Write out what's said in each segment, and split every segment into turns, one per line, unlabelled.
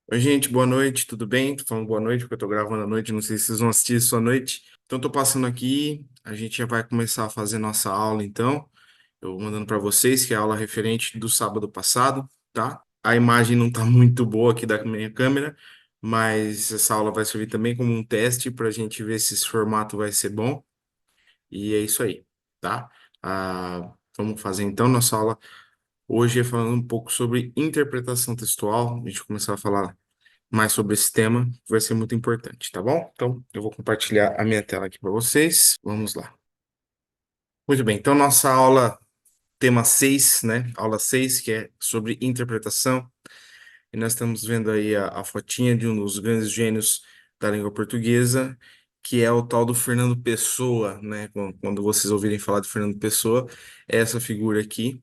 Oi, gente, boa noite, tudo bem? Tô falando boa noite porque eu tô gravando à noite, não sei se vocês vão assistir isso à noite. Então, tô passando aqui, a gente já vai começar a fazer nossa aula, então. Eu vou mandando para vocês que é a aula referente do sábado passado, tá? A imagem não tá muito boa aqui da minha câmera, mas essa aula vai servir também como um teste para a gente ver se esse formato vai ser bom. E é isso aí, tá? Vamos fazer então nossa aula hoje é falando um pouco sobre interpretação textual. A gente começar a falar mais sobre esse tema, que vai ser muito importante, tá bom? Então, eu vou compartilhar a minha tela aqui para vocês. Vamos lá. Muito bem, então nossa aula, tema 6, né? Aula 6 que é sobre interpretação. E nós estamos vendo aí a fotinha de um dos grandes gênios da língua portuguesa, que é o tal do Fernando Pessoa, né? Quando vocês ouvirem falar de Fernando Pessoa, é essa figura aqui.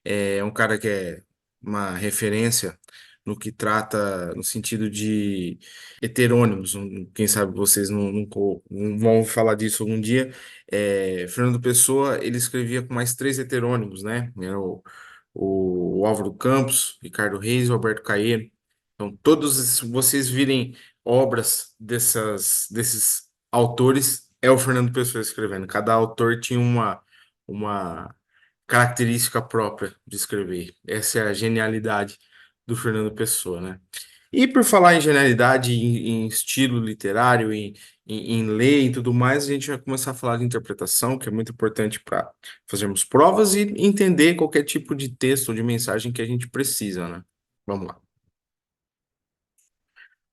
É um cara que é uma referência no que trata no sentido de heterônimos. Quem sabe vocês não vão falar disso algum dia. Fernando Pessoa, ele escrevia com mais três heterônimos, né? Era o Álvaro Campos, Ricardo Reis e o Alberto Caeiro. Então, se vocês virem obras desses autores, é o Fernando Pessoa escrevendo. Cada autor tinha uma característica própria de escrever. Essa é a genialidade do Fernando Pessoa, né? E por falar em genialidade, em estilo literário, em ler e tudo mais, a gente vai começar a falar de interpretação, que é muito importante para fazermos provas e entender qualquer tipo de texto ou de mensagem que a gente precisa, né? Vamos lá.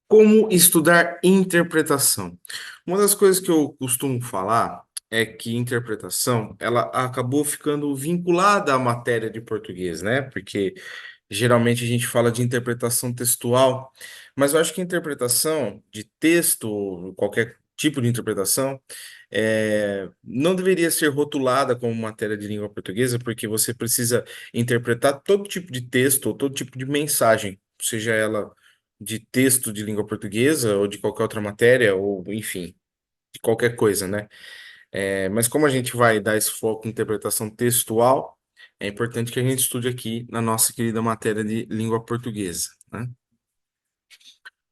Como estudar interpretação? Uma das coisas que eu costumo falar é que interpretação, ela acabou ficando vinculada à matéria de português, né? Porque geralmente a gente fala de interpretação textual, mas eu acho que a interpretação de texto, qualquer tipo de interpretação, não deveria ser rotulada como matéria de língua portuguesa, porque você precisa interpretar todo tipo de texto ou todo tipo de mensagem, seja ela de texto de língua portuguesa ou de qualquer outra matéria, ou enfim, de qualquer coisa, né? Mas como a gente vai dar esse foco em interpretação textual, é importante que a gente estude aqui na nossa querida matéria de língua portuguesa, né?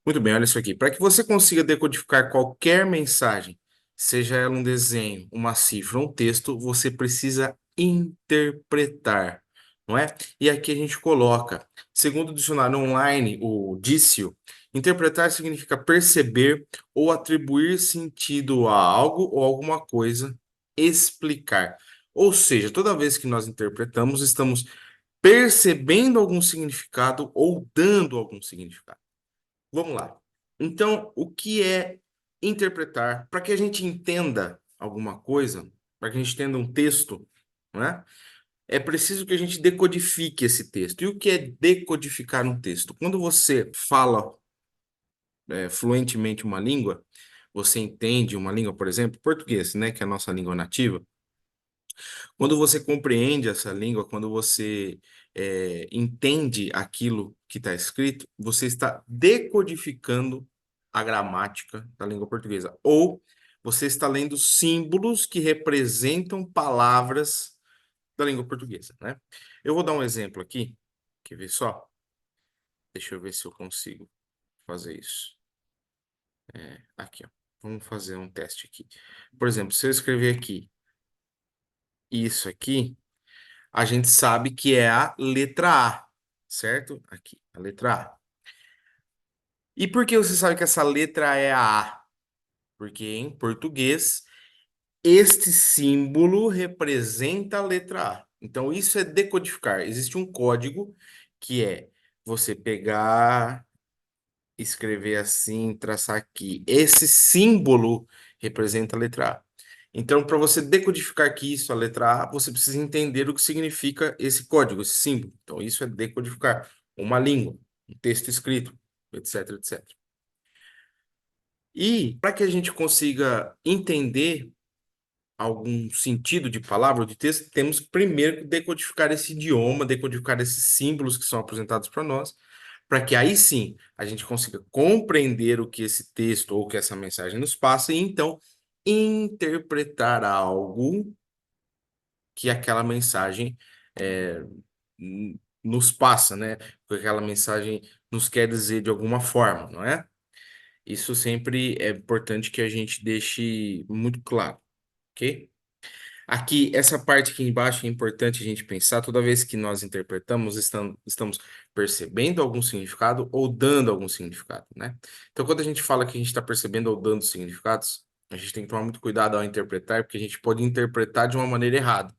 Muito bem, olha isso aqui. Para que você consiga decodificar qualquer mensagem, seja ela um desenho, uma cifra, um texto, você precisa interpretar, não é? E aqui a gente coloca, segundo o dicionário online, o Dício, interpretar significa perceber ou atribuir sentido a algo ou alguma coisa, explicar. Ou seja, toda vez que nós interpretamos, estamos percebendo algum significado ou dando algum significado. Vamos lá. Então, o que é interpretar? Para que a gente entenda alguma coisa, para que a gente entenda um texto, né? É preciso que a gente decodifique esse texto. E o que é decodificar um texto? Quando você fala, fluentemente uma língua, você entende uma língua, por exemplo, português, né, que é a nossa língua nativa. Quando você compreende essa língua, quando você entende aquilo que está escrito, você está decodificando a gramática da língua portuguesa. Ou você está lendo símbolos que representam palavras da língua portuguesa, né? Eu vou dar um exemplo aqui. Quer ver só? Deixa eu ver se eu consigo fazer isso. Aqui, ó. Vamos fazer um teste aqui. Por exemplo, se eu escrever aqui isso aqui, a gente sabe que é a letra A, certo? Aqui, a letra A. E por que você sabe que essa letra é a A? Porque em português, este símbolo representa a letra A. Então, isso é decodificar. Existe um código que é você pegar, escrever assim, traçar aqui. Esse símbolo representa a letra A. Então, para você decodificar que isso, a letra A, você precisa entender o que significa esse código, esse símbolo. Então, isso é decodificar uma língua, um texto escrito, etc, etc. E para que a gente consiga entender algum sentido de palavra ou de texto, temos primeiro que decodificar esse idioma, decodificar esses símbolos que são apresentados para nós, para que aí sim a gente consiga compreender o que esse texto ou que essa mensagem nos passa e então interpretar algo que aquela mensagem é, nos passa, né? Que aquela mensagem nos quer dizer de alguma forma, não é? Isso sempre é importante que a gente deixe muito claro, ok? Aqui, essa parte aqui embaixo é importante a gente pensar, toda vez que nós interpretamos, estamos percebendo algum significado ou dando algum significado, né? Então, quando a gente fala que a gente está percebendo ou dando significados, a gente tem que tomar muito cuidado ao interpretar, porque a gente pode interpretar de uma maneira errada,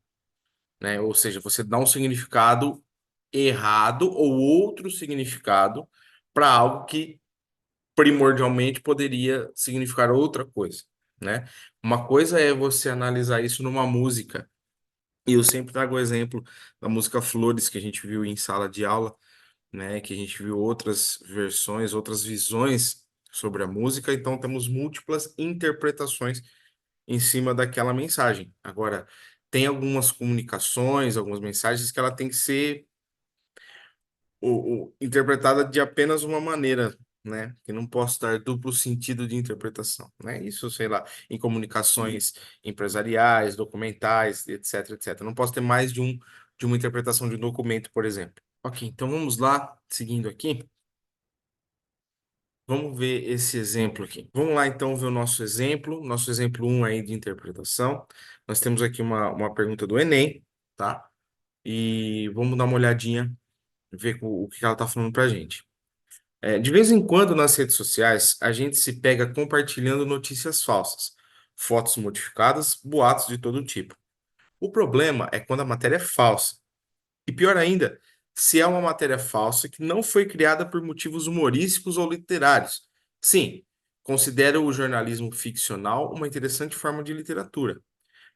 né? Ou seja, você dá um significado errado ou outro significado para algo que primordialmente poderia significar outra coisa, né? Uma coisa é você analisar isso numa música, e eu sempre trago o exemplo da música Flores, que a gente viu em sala de aula, né? Que a gente viu outras versões, outras visões sobre a música, então temos múltiplas interpretações em cima daquela mensagem. Agora, tem algumas comunicações, algumas mensagens que ela tem que ser interpretada de apenas uma maneira, né? Que não posso dar duplo sentido de interpretação, né? Isso, sei lá, em comunicações empresariais, documentais, etc, etc. Não posso ter mais de uma interpretação de um documento, por exemplo. Ok, então vamos lá, seguindo aqui. Vamos ver esse exemplo aqui. Vamos lá, então, ver o nosso exemplo um aí de interpretação. Nós temos aqui uma pergunta do Enem, tá? E vamos dar uma olhadinha, ver o que ela está falando para a gente. De vez em quando nas redes sociais, a gente se pega compartilhando notícias falsas, fotos modificadas, boatos de todo tipo. O problema é quando a matéria é falsa. E pior ainda, se é uma matéria falsa que não foi criada por motivos humorísticos ou literários. Sim, considero o jornalismo ficcional uma interessante forma de literatura,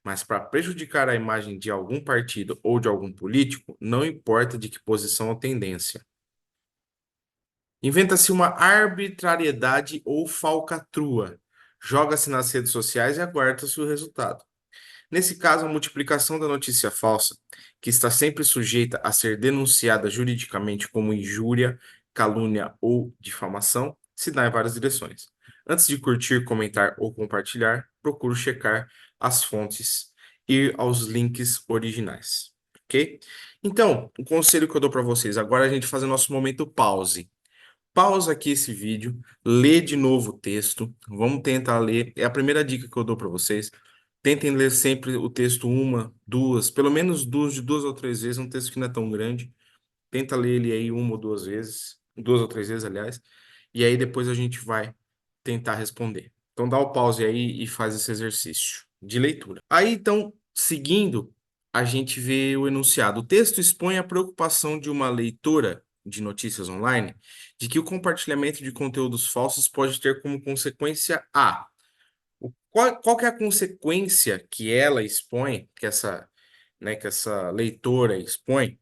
mas para prejudicar a imagem de algum partido ou de algum político, não importa de que posição ou tendência. Inventa-se uma arbitrariedade ou falcatrua. Joga-se nas redes sociais e aguarda-se o resultado. Nesse caso, a multiplicação da notícia falsa, que está sempre sujeita a ser denunciada juridicamente como injúria, calúnia ou difamação, se dá em várias direções. Antes de curtir, comentar ou compartilhar, procuro checar as fontes e aos links originais, ok? Então, o conselho que eu dou para vocês, agora a gente faz o nosso momento pause. Pausa aqui esse vídeo, lê de novo o texto. Vamos tentar ler. É a primeira dica que eu dou para vocês. Tentem ler sempre o texto uma, duas, pelo menos de duas ou três vezes. Um texto que não é tão grande. Tenta ler ele aí uma ou duas vezes, duas ou três vezes, aliás. E aí depois a gente vai tentar responder. Então dá o pause aí e faz esse exercício de leitura. Aí então, seguindo, a gente vê o enunciado. O texto expõe a preocupação de uma leitora de notícias online de que o compartilhamento de conteúdos falsos pode ter como consequência A. Qual que é a consequência que ela expõe, que essa leitora expõe,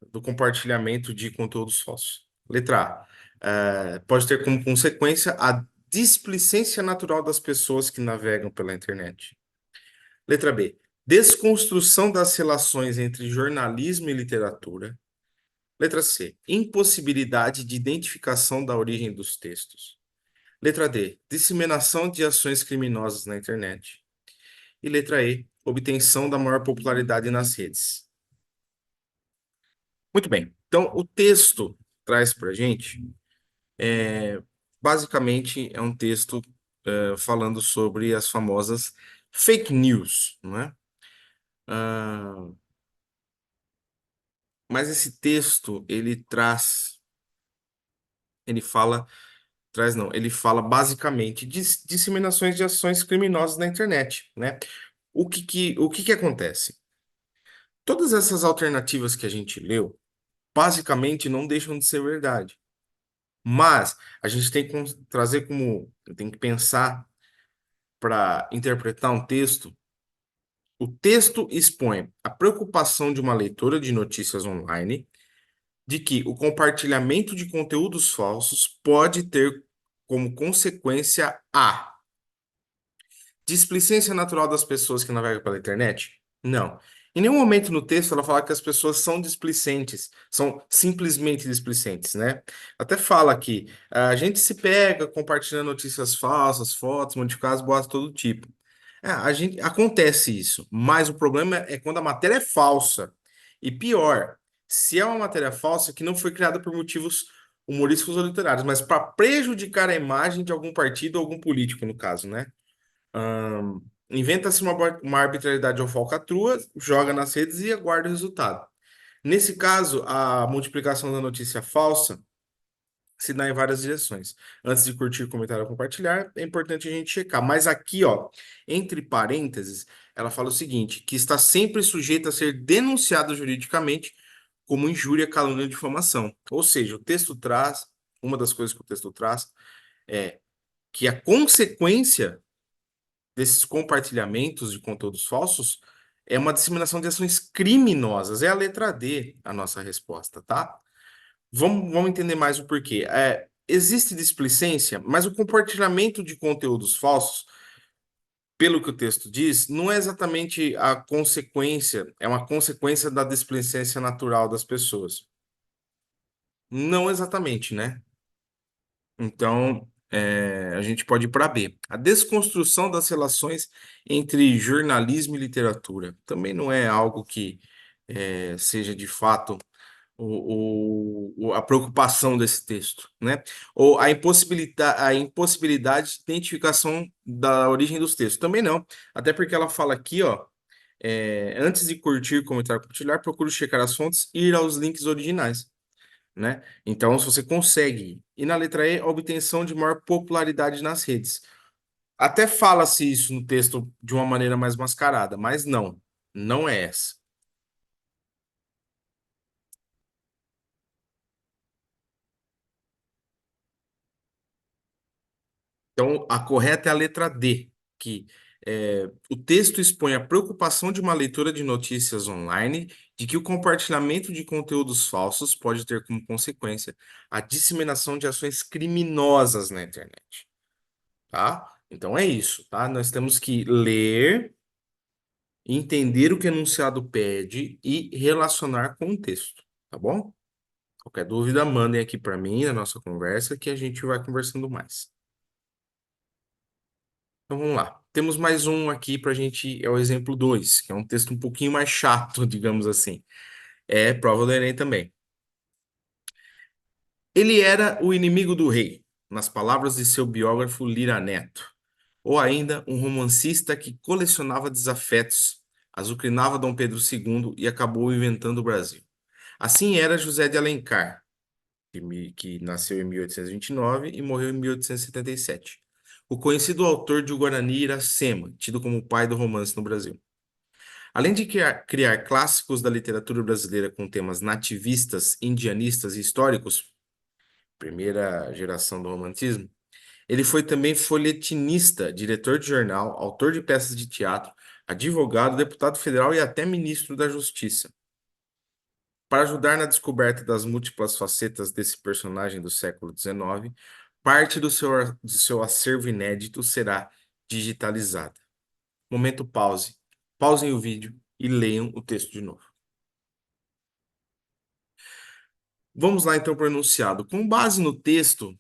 do compartilhamento de conteúdos falsos? Letra A. Pode ter como consequência a displicência natural das pessoas que navegam pela internet. Letra B. Desconstrução das relações entre jornalismo e literatura. Letra C. Impossibilidade de identificação da origem dos textos. Letra D. Disseminação de ações criminosas na internet. E letra E. Obtenção da maior popularidade nas redes. Muito bem. Então, o texto traz para a gente, basicamente, é um texto falando sobre as famosas fake news, não é? Ah, mas esse texto, ele fala, traz não, ele fala basicamente de disseminações de ações criminosas na internet, né? O que que acontece? Todas essas alternativas que a gente leu, basicamente não deixam de ser verdade. Mas a gente tem que trazer como, tem que pensar para interpretar um texto. O texto expõe a preocupação de uma leitora de notícias online de que o compartilhamento de conteúdos falsos pode ter como consequência a displicência natural das pessoas que navegam pela internet? Não. Em nenhum momento no texto ela fala que as pessoas são displicentes, são simplesmente displicentes, né? Até fala que a gente se pega compartilhando notícias falsas, fotos, modificadas, boatos, todo tipo. A gente acontece isso, mas o problema é quando a matéria é falsa. E pior, Se é uma matéria falsa, que não foi criada por motivos humorísticos ou literários, mas para prejudicar a imagem de algum partido ou algum político, no caso, né? Inventa-se uma arbitrariedade ou falcatrua, joga nas redes e aguarda o resultado. Nesse caso, a multiplicação da notícia falsa se dá em várias direções. Antes de curtir, comentar ou compartilhar, é importante a gente checar. Mas aqui, ó, entre parênteses, ela fala o seguinte, que está sempre sujeita a ser denunciado juridicamente como injúria, calúnia ou difamação. Ou seja, o texto traz, uma das coisas que o texto traz é que a consequência desses compartilhamentos de conteúdos falsos é uma disseminação de ações criminosas. É a letra D a nossa resposta, tá? Vamos entender mais o porquê. Existe displicência, mas o compartilhamento de conteúdos falsos, pelo que o texto diz, não é exatamente a consequência, é uma consequência da displicência natural das pessoas. Não exatamente, né? Então, a gente pode ir para B. A desconstrução das relações entre jornalismo e literatura. Também não é algo que seja de fato a preocupação desse texto, né? Ou a impossibilidade de identificação da origem dos textos. Também não. Até porque ela fala aqui, ó, antes de curtir, comentar, compartilhar, procure checar as fontes e ir aos links originais, né? Então, se você consegue. E na letra E, a obtenção de maior popularidade nas redes. Até fala-se isso no texto de uma maneira mais mascarada, mas não, não é essa. Então, a correta é a letra D, que o texto expõe a preocupação de uma leitura de notícias online de que o compartilhamento de conteúdos falsos pode ter como consequência a disseminação de ações criminosas na internet, tá? Então é isso, tá? Nós temos que ler, entender o que o enunciado pede e relacionar com o texto, tá bom? Qualquer dúvida, mandem aqui para mim na nossa conversa que a gente vai conversando mais. Então vamos lá. Temos mais um aqui para a gente, é o exemplo 2, que é um texto um pouquinho mais chato, digamos assim. É prova do Enem também. Ele era o inimigo do rei, nas palavras de seu biógrafo Lira Neto. Ou ainda um romancista que colecionava desafetos, azucrinava Dom Pedro II e acabou inventando o Brasil. Assim era José de Alencar, que nasceu em 1829 e morreu em 1877. O conhecido autor de O Guarani e Iracema, tido como o pai do romance no Brasil. Além de criar clássicos da literatura brasileira com temas nativistas, indianistas e históricos, primeira geração do romantismo, ele foi também folhetinista, diretor de jornal, autor de peças de teatro, advogado, deputado federal e até ministro da Justiça. Para ajudar na descoberta das múltiplas facetas desse personagem do século XIX, parte do seu acervo inédito será digitalizada. Momento pause. Pausem o vídeo e leiam o texto de novo. Vamos lá então para o enunciado. Com base no texto,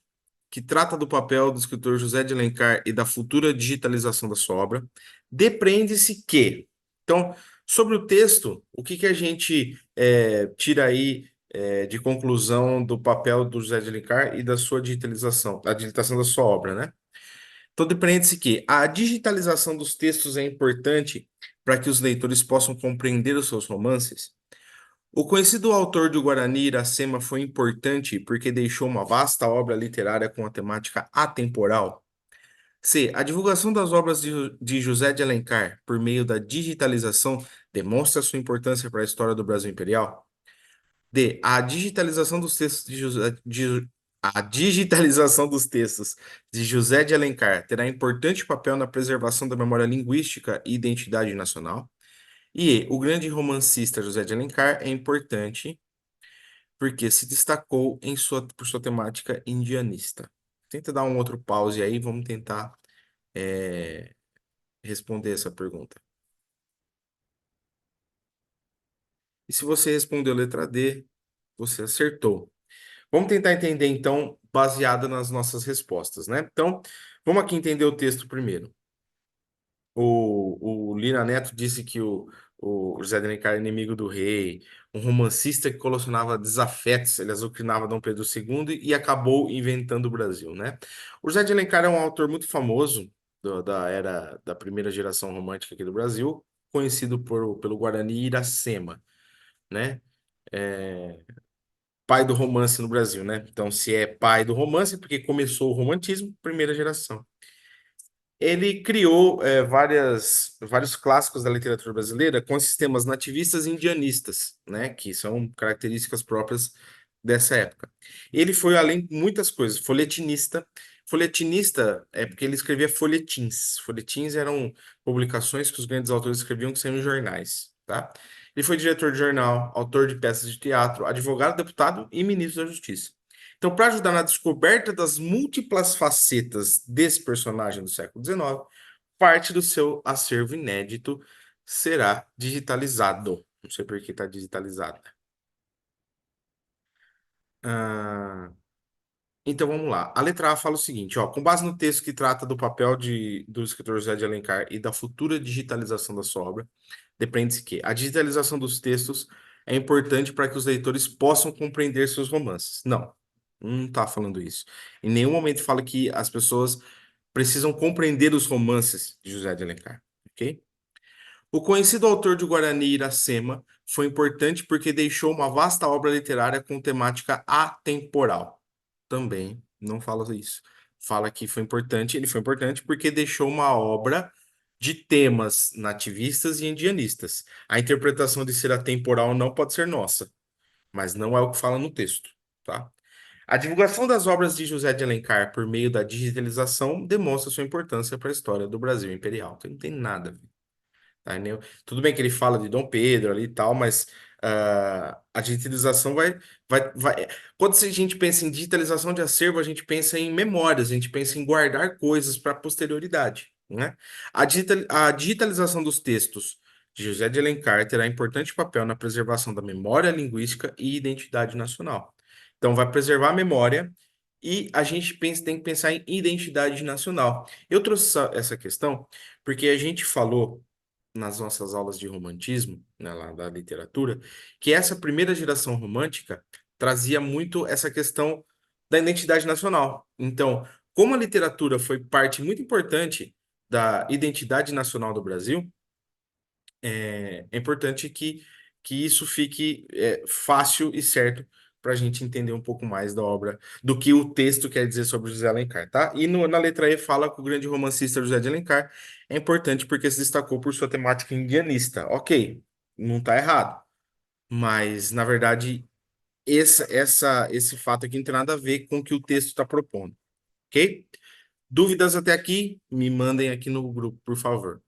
que trata do papel do escritor José de Alencar e da futura digitalização da sua obra, depreende-se que. Então, sobre o texto, o que que a gente tira aí de conclusão do papel do José de Alencar e da sua digitalização, da digitação da sua obra, né? Então, depreende-se que a digitalização dos textos é importante para que os leitores possam compreender os seus romances. O conhecido autor do Guarani Iracema foi importante porque deixou uma vasta obra literária com a temática atemporal. C. A divulgação das obras de José de Alencar por meio da digitalização demonstra sua importância para a história do Brasil Imperial. D. A digitalização dos textos a digitalização dos textos de José de Alencar terá importante papel na preservação da memória linguística e identidade nacional. E o grande romancista José de Alencar é importante porque se destacou por sua temática indianista. Tenta dar um outro pause aí, vamos tentar é, responder essa pergunta. E se você respondeu a letra D, você acertou. Vamos tentar entender, então, baseado nas nossas respostas, né? Então, vamos aqui entender o texto primeiro. O Lira Neto disse que o José de Alencar, Inimigo do Rei, um romancista que colecionava desafetos, ele azucrinava Dom Pedro II e acabou inventando o Brasil, né? O José de Alencar é um autor muito famoso da era da primeira geração romântica aqui do Brasil, conhecido pelo Guarani Iracema, né? É, pai do romance no Brasil, né? Então, se é pai do romance, é porque começou o romantismo, primeira geração. Ele criou vários clássicos da literatura brasileira com sistemas nativistas e indianistas, né, que são características próprias dessa época. Ele foi além de muitas coisas, folhetinista. Folhetinista é porque ele escrevia folhetins. Folhetins eram publicações que os grandes autores escreviam que saíam em jornais, tá? Ele foi diretor de jornal, autor de peças de teatro, advogado, deputado e ministro da Justiça. Então, para ajudar na descoberta das múltiplas facetas desse personagem do século XIX, parte do seu acervo inédito será digitalizado. Não sei por que está digitalizado. Ah, então vamos lá. A letra A fala o seguinte, ó, com base no texto que trata do papel do escritor José de Alencar e da futura digitalização da sua obra, depende-se que a digitalização dos textos é importante para que os leitores possam compreender seus romances. Não está falando isso. Em nenhum momento fala que as pessoas precisam compreender os romances de José de Alencar, ok? O conhecido autor de Guarani Iracema foi importante porque deixou uma vasta obra literária com temática atemporal. Também não fala isso. Fala que foi importante, ele foi importante porque deixou uma obra de temas nativistas e indianistas. A interpretação de ser atemporal não pode ser nossa, mas não é o que fala no texto, tá? A divulgação das obras de José de Alencar por meio da digitalização demonstra sua importância para a história do Brasil imperial, que não tem nada a ver. Tá, né? Tudo bem que ele fala de Dom Pedro ali e tal, mas a digitalização vai. Quando a gente pensa em digitalização de acervo, a gente pensa em memórias, a gente pensa em guardar coisas para a posterioridade, né? A digitalização dos textos de José de Alencar terá importante papel na preservação da memória linguística e identidade nacional. Então, vai preservar a memória e a gente tem que pensar em identidade nacional. Eu trouxe essa questão porque a gente falou nas nossas aulas de romantismo, né, lá da literatura, que essa primeira geração romântica trazia muito essa questão da identidade nacional. Então, como a literatura foi parte muito importante da identidade nacional do Brasil, é importante que isso fique fácil e certo para a gente entender um pouco mais da obra, do que o texto quer dizer sobre José Alencar, tá? E na letra E fala que o grande romancista José de Alencar é importante porque se destacou por sua temática indianista. Ok, não está errado, mas na verdade esse fato aqui não tem nada a ver com o que o texto está propondo, ok? Dúvidas até aqui? Me mandem aqui no grupo, por favor.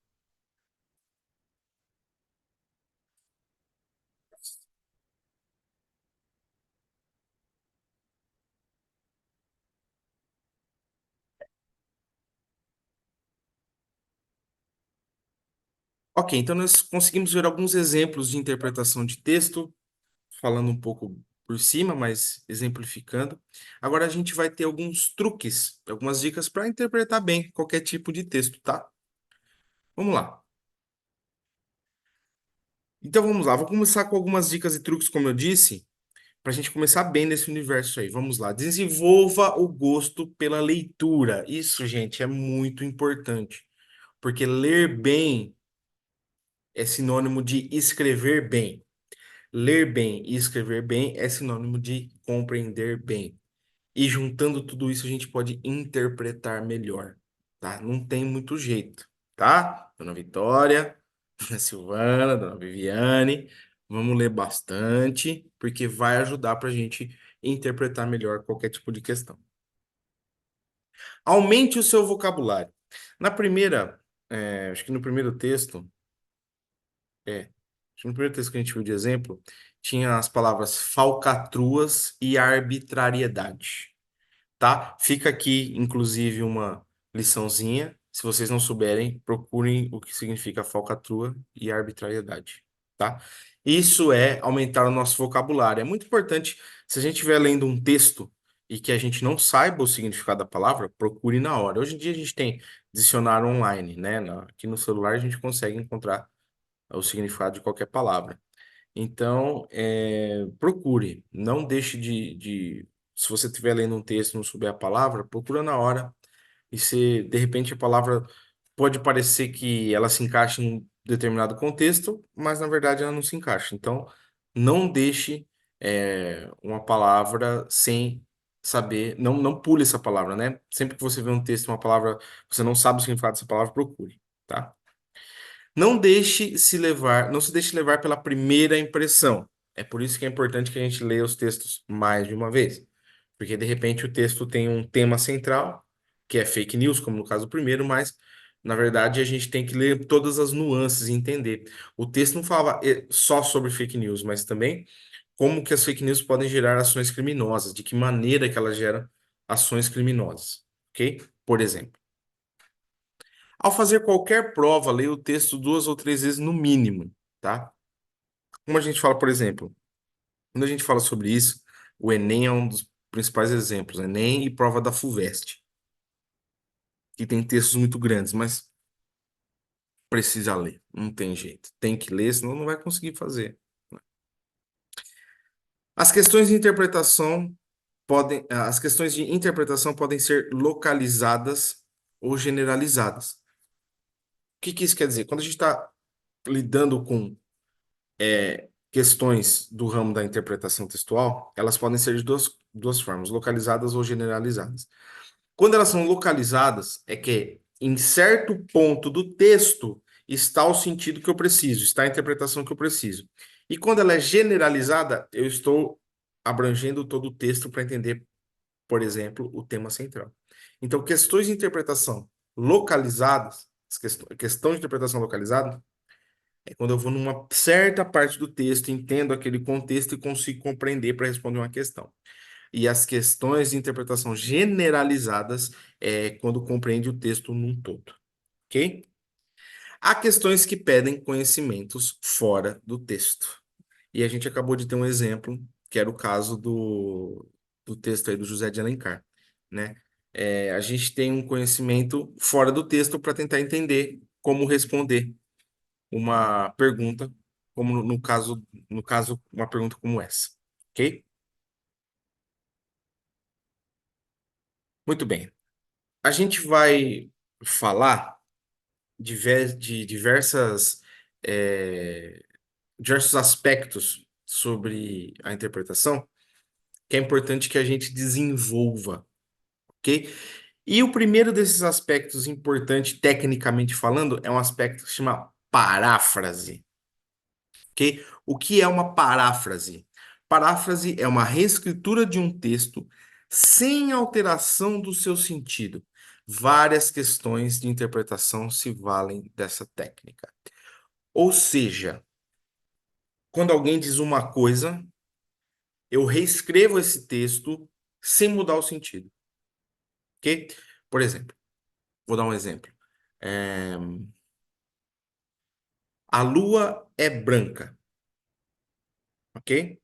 Ok, então nós conseguimos ver alguns exemplos de interpretação de texto, falando um pouco por cima, mas exemplificando. Agora a gente vai ter alguns truques, algumas dicas para interpretar bem qualquer tipo de texto, tá? Vamos lá. Então vamos lá, vou começar com algumas dicas e truques, como eu disse, para a gente começar bem nesse universo aí. Vamos lá. Desenvolva o gosto pela leitura. Isso, gente, é muito importante, porque ler bem é sinônimo de escrever bem. Ler bem e escrever bem é sinônimo de compreender bem. E juntando tudo isso, a gente pode interpretar melhor, tá? Não tem muito jeito, tá? Dona Vitória, Dona Silvana, Dona Viviane, vamos ler bastante, porque vai ajudar para a gente interpretar melhor qualquer tipo de questão. Aumente o seu vocabulário. Na primeira, acho que no primeiro texto, acho que no primeiro texto que a gente viu de exemplo, tinha as palavras falcatruas e arbitrariedade, tá? Fica aqui, inclusive, uma liçãozinha. Se vocês não souberem, procurem o que significa falcatrua e arbitrariedade, tá? Isso é aumentar o nosso vocabulário. É muito importante, se a gente estiver lendo um texto e que a gente não saiba o significado da palavra, procure na hora. Hoje em dia a gente tem dicionário online, né? Aqui no celular a gente consegue encontrar o significado de qualquer palavra. Então, procure, não deixe se você estiver lendo um texto e não souber a palavra, procura na hora. E se de repente a palavra pode parecer que ela se encaixa em um determinado contexto, mas na verdade ela não se encaixa. Então, não deixe uma palavra sem saber, não pule essa palavra, né? Sempre que você vê um texto, uma palavra, você não sabe o significado dessa palavra, procure, tá? Não deixe se levar, não se deixe levar pela primeira impressão. É por isso que é importante que a gente leia os textos mais de uma vez. Porque de repente o texto tem um tema central, que é fake news, como no caso do primeiro, mas na verdade a gente tem que ler todas as nuances e entender. O texto não falava só sobre fake news, mas também como que as fake news podem gerar ações criminosas, de que maneira que elas geram ações criminosas, ok? Por exemplo, ao fazer qualquer prova, leia o texto 2 ou 3 vezes no mínimo, tá? Como a gente fala, por exemplo, quando a gente fala sobre isso, o Enem é um dos principais exemplos, Enem e prova da FUVEST, que tem textos muito grandes, mas precisa ler, não tem jeito. Tem que ler, senão não vai conseguir fazer. As questões de interpretação podem ser localizadas ou generalizadas. O que que isso quer dizer? Quando a gente está lidando com questões do ramo da interpretação textual, elas podem ser de duas formas, localizadas ou generalizadas. Quando elas são localizadas, é que em certo ponto do texto está o sentido que eu preciso, está a interpretação que eu preciso. E quando ela é generalizada, eu estou abrangendo todo o texto para entender, por exemplo, o tema central. Então, questões de interpretação localizadas, questão de interpretação localizada, é quando eu vou numa certa parte do texto, entendo aquele contexto e consigo compreender para responder uma questão. E as questões de interpretação generalizadas é quando compreende o texto num todo, ok? Há questões que pedem conhecimentos fora do texto. E a gente acabou de ter um exemplo, que era o caso do texto aí do José de Alencar, né? A gente tem um conhecimento fora do texto para tentar entender como responder uma pergunta, como no caso, uma pergunta como essa, ok? Muito bem. A gente vai falar de é, diversos aspectos sobre a interpretação que é importante que a gente desenvolva, ok? E o primeiro desses aspectos importante, tecnicamente falando, é um aspecto que se chama paráfrase, ok? O que é uma paráfrase? Paráfrase é uma reescritura de um texto sem alteração do seu sentido. Várias questões de interpretação se valem dessa técnica. Ou seja, quando alguém diz uma coisa, eu reescrevo esse texto sem mudar o sentido, ok? Por exemplo, vou dar um exemplo. É, a lua é branca, ok?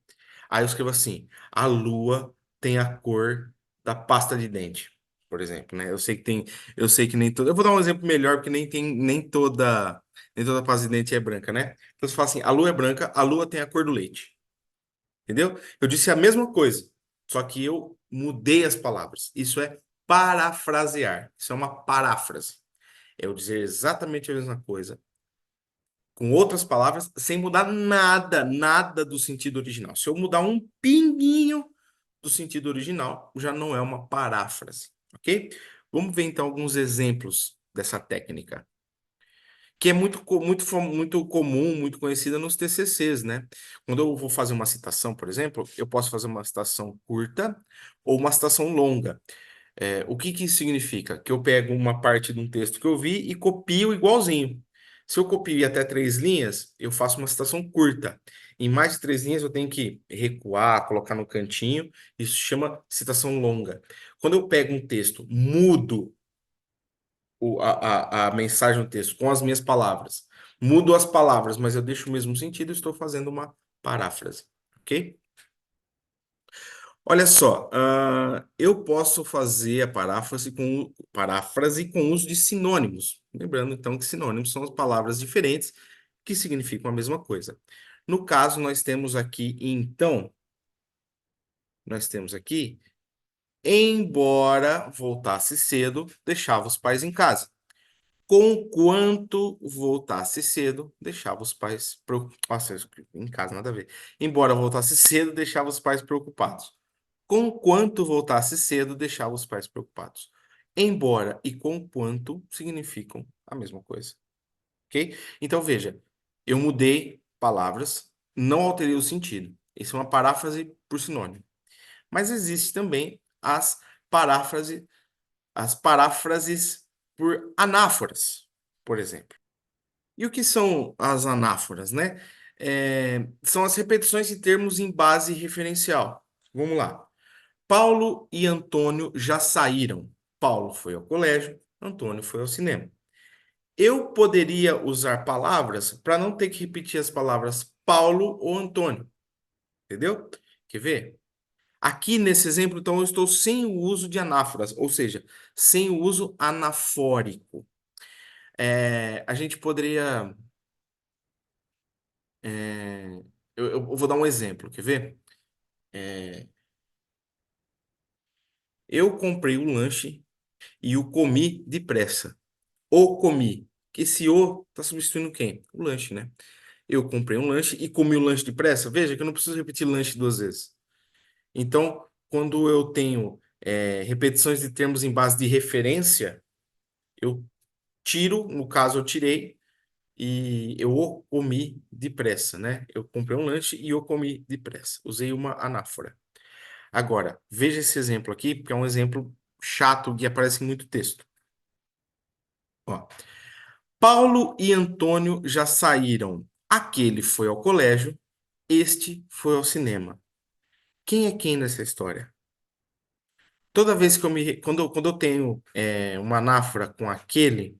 Aí eu escrevo assim: a lua tem a cor da pasta de dente, por exemplo, né? Eu sei que nem toda. Eu vou dar um exemplo melhor porque nem toda pasta de dente é branca, né? Então você fala assim: a lua é branca, a lua tem a cor do leite, entendeu? Eu disse a mesma coisa, só que eu mudei as palavras. Isso é parafrasear. Isso é uma paráfrase. É eu dizer exatamente a mesma coisa com outras palavras, sem mudar nada, nada do sentido original. Se eu mudar um pinguinho do sentido original, já não é uma paráfrase, ok? Vamos ver então alguns exemplos dessa técnica, que é muito comum, muito conhecida nos TCCs, né? Quando eu vou fazer uma citação, por exemplo, eu posso fazer uma citação curta ou uma citação longa. O que que isso significa? Que eu pego uma parte de um texto que eu vi e copio igualzinho. Se eu copio até 3 linhas, eu faço uma citação curta. Em mais de 3 linhas, eu tenho que recuar, colocar no cantinho. Isso chama citação longa. Quando eu pego um texto, mudo a mensagem do texto com as minhas palavras, mudo as palavras, mas eu deixo o mesmo sentido, eu estou fazendo uma paráfrase. Ok? Olha só, eu posso fazer a paráfrase com o uso de sinônimos. Lembrando, então, que sinônimos são as palavras diferentes que significam a mesma coisa. No caso, nós temos aqui, então, nós temos aqui, embora voltasse cedo, deixava os pais em casa. Conquanto voltasse cedo, deixava os pais preocupados. Nossa, em casa nada a ver. Embora voltasse cedo, deixava os pais preocupados. Conquanto voltasse cedo, deixava os pais preocupados. Embora e conquanto significam a mesma coisa, ok? Então veja, eu mudei palavras, não alterei o sentido. Isso é uma paráfrase por sinônimo. Mas existe também as paráfrases por anáforas, por exemplo. E o que são as anáforas, né? São as repetições de termos em base referencial. Vamos lá. Paulo e Antônio já saíram. Paulo foi ao colégio, Antônio foi ao cinema. Eu poderia usar palavras para não ter que repetir as palavras Paulo ou Antônio, entendeu? Quer ver? Aqui nesse exemplo, então, eu estou sem o uso de anáforas, ou seja, sem o uso anafórico. A gente poderia. é, eu vou dar um exemplo, quer ver? É, eu comprei o lanche e o comi depressa. O comi. Que esse o está substituindo quem? O lanche, né? Eu comprei um lanche e comi o lanche depressa. Veja que eu não preciso repetir lanche duas vezes. Então, quando eu tenho repetições de termos em base de referência, eu tiro, no caso, eu tirei e eu o comi depressa, né? Eu comprei um lanche e eu comi depressa. Usei uma anáfora. Agora, veja esse exemplo aqui, porque é um exemplo chato que aparece em muito texto. Ó, Paulo e Antônio já saíram. Aquele foi ao colégio, este foi ao cinema. Quem é quem nessa história? Toda vez que quando eu tenho uma anáfora com aquele,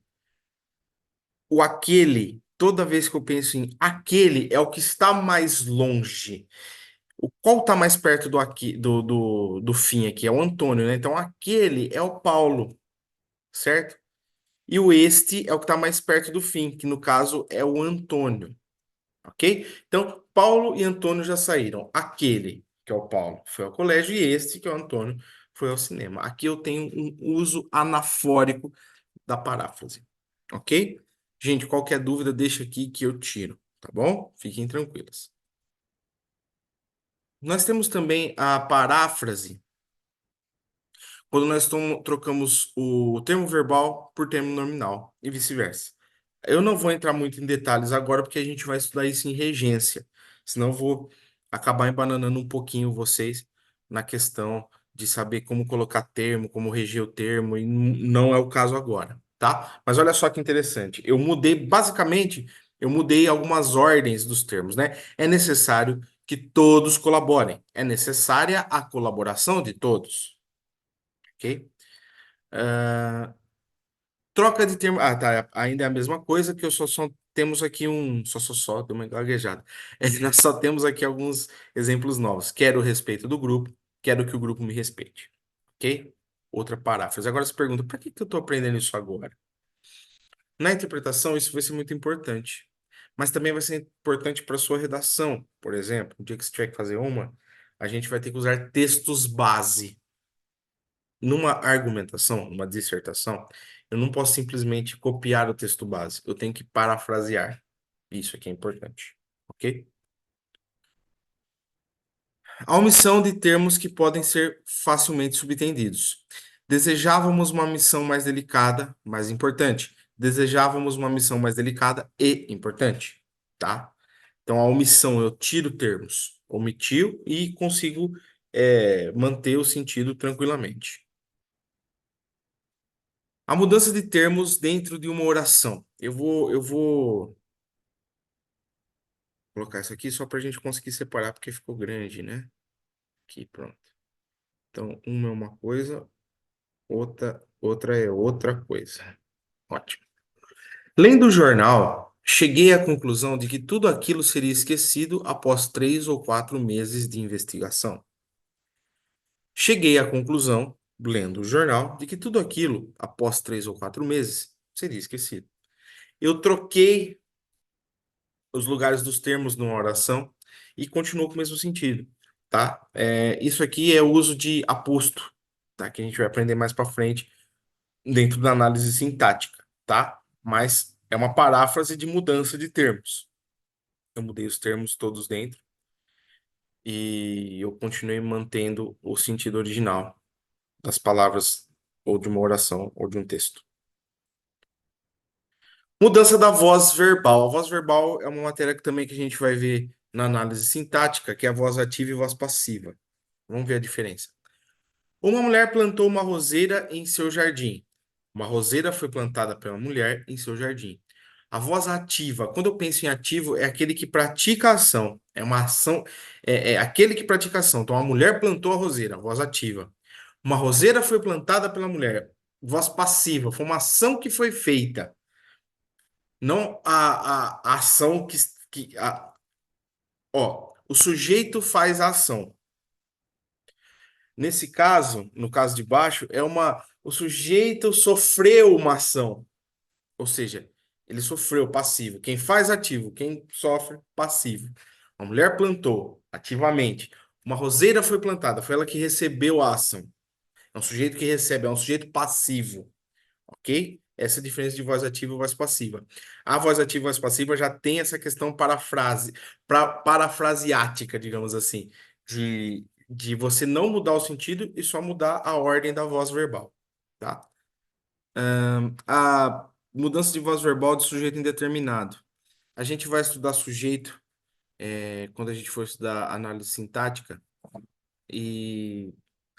o aquele, toda vez que eu penso em aquele, é o que está mais longe. Qual está mais perto do fim aqui? É o Antônio, né? Então aquele é o Paulo, certo? E o este é o que está mais perto do fim, que no caso é o Antônio, ok? Então, Paulo e Antônio já saíram. Aquele, que é o Paulo, foi ao colégio, e este, que é o Antônio, foi ao cinema. Aqui eu tenho um uso anafórico da paráfrase, ok? Gente, qualquer dúvida, deixa aqui que eu tiro, tá bom? Fiquem tranquilos. Nós temos também a paráfrase quando nós trocamos o termo verbal por termo nominal e vice-versa. Eu não vou entrar muito em detalhes agora, porque a gente vai estudar isso em regência, senão eu vou acabar embananando um pouquinho vocês na questão de saber como colocar termo, como reger o termo, e não é o caso agora, tá? Mas olha só que interessante, basicamente, eu mudei algumas ordens dos termos, né? É necessário que todos colaborem, é necessária a colaboração de todos, ok? Ah, troca de termo. Ah, tá. Ainda é a mesma coisa que eu só temos aqui só, deu uma gaguejada. Nós só temos aqui alguns exemplos novos. Quero o respeito do grupo, quero que o grupo me respeite. Ok? Outra paráfrase. Agora você pergunta, para que eu estou aprendendo isso agora? Na interpretação, isso vai ser muito importante. Mas também vai ser importante para a sua redação. Por exemplo, o dia que você tiver que fazer uma, a gente vai ter que usar textos base. Numa argumentação, numa dissertação, eu não posso simplesmente copiar o texto base, eu tenho que parafrasear. Isso aqui é importante, ok? A omissão de termos que podem ser facilmente subentendidos. Desejávamos uma missão mais delicada, mais importante. Desejávamos uma missão mais delicada e importante, tá? Então, a omissão, eu tiro termos, omitiu e consigo manter o sentido tranquilamente. A mudança de termos dentro de uma oração. Eu vou colocar isso aqui só para a gente conseguir separar, porque ficou grande, né? Aqui, pronto. Então, uma é uma coisa, outra é outra coisa. Ótimo. Lendo o jornal, cheguei à conclusão de que tudo aquilo seria esquecido após 3 ou 4 meses de investigação. Cheguei à conclusão, lendo o jornal, de que tudo aquilo, após 3 ou 4 meses, seria esquecido. Eu troquei os lugares dos termos numa oração e continua com o mesmo sentido, tá? Isso aqui é o uso de aposto, tá? Que a gente vai aprender mais para frente dentro da análise sintática, tá? Mas é uma paráfrase de mudança de termos. Eu mudei os termos todos dentro e eu continuei mantendo o sentido original das palavras ou de uma oração ou de um texto. Mudança da voz verbal. A voz verbal é uma matéria que também que a gente vai ver na análise sintática, que é a voz ativa e voz passiva. Vamos ver a diferença. Uma mulher plantou uma roseira em seu jardim. Uma roseira foi plantada pela mulher em seu jardim. A voz ativa, quando eu penso em ativo, é aquele que pratica a ação. É uma ação, é aquele que pratica a ação. Então, a mulher plantou a roseira, voz ativa. Uma roseira foi plantada pela mulher, voz passiva. Foi uma ação que foi feita, não a ação o sujeito faz a ação. Nesse caso, no caso de baixo, o sujeito sofreu uma ação, ou seja, ele sofreu passivo. Quem faz ativo, quem sofre passivo. A mulher plantou ativamente. Uma roseira foi plantada, foi ela que recebeu a ação. É um sujeito que recebe, é um sujeito passivo, ok? Essa é a diferença de voz ativa e voz passiva. A voz ativa e voz passiva já tem essa questão parafrasiática, digamos assim, de você não mudar o sentido e só mudar a ordem da voz verbal, tá? A mudança de voz verbal de sujeito indeterminado. A gente vai estudar sujeito quando a gente for estudar análise sintática e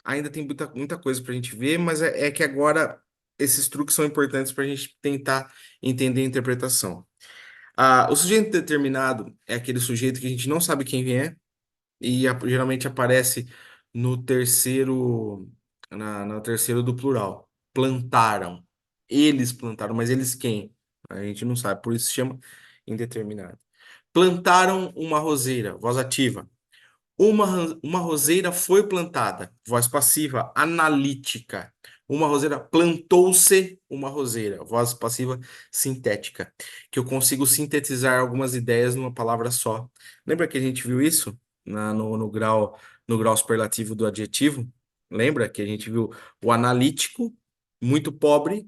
ainda tem muita coisa para a gente ver, mas é que agora esses truques são importantes para a gente tentar entender a interpretação. O sujeito determinado é aquele sujeito que a gente não sabe quem é e geralmente aparece no terceiro, no terceiro do plural. Plantaram. Eles plantaram, mas eles quem? A gente não sabe, por isso se chama indeterminado. Plantaram uma roseira, voz ativa. Uma roseira foi plantada, voz passiva, analítica. Uma roseira plantou-se uma roseira, voz passiva sintética, que eu consigo sintetizar algumas ideias numa palavra só. Lembra que a gente viu isso no grau superlativo do adjetivo? Lembra que a gente viu o analítico, muito pobre,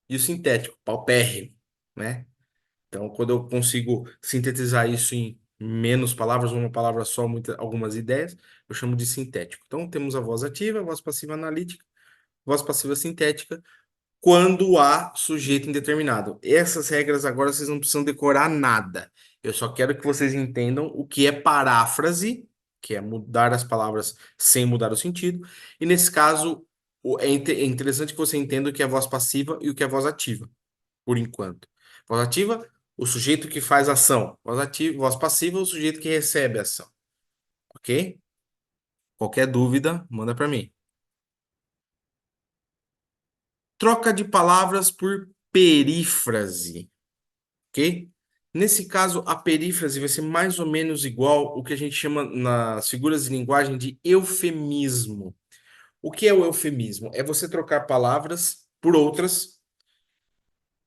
e o sintético, paupérrimo, né? Então, quando eu consigo sintetizar isso em menos palavras, uma palavra só, algumas ideias, eu chamo de sintético. Então, temos a voz ativa, a voz passiva analítica, voz passiva sintética, quando há sujeito indeterminado. Essas regras agora vocês não precisam decorar nada. Eu só quero que vocês entendam o que é paráfrase, que é mudar as palavras sem mudar o sentido. E nesse caso, é interessante que você entenda o que é voz passiva e o que é voz ativa por enquanto. Voz ativa, o sujeito que faz ação. Voz ativa, voz passiva, o sujeito que recebe a ação. Ok? Qualquer dúvida, manda para mim. Troca de palavras por perífrase. Ok? Nesse caso, a perífrase vai ser mais ou menos igual o que a gente chama nas figuras de linguagem de eufemismo. O que é o eufemismo? É você trocar palavras por outras.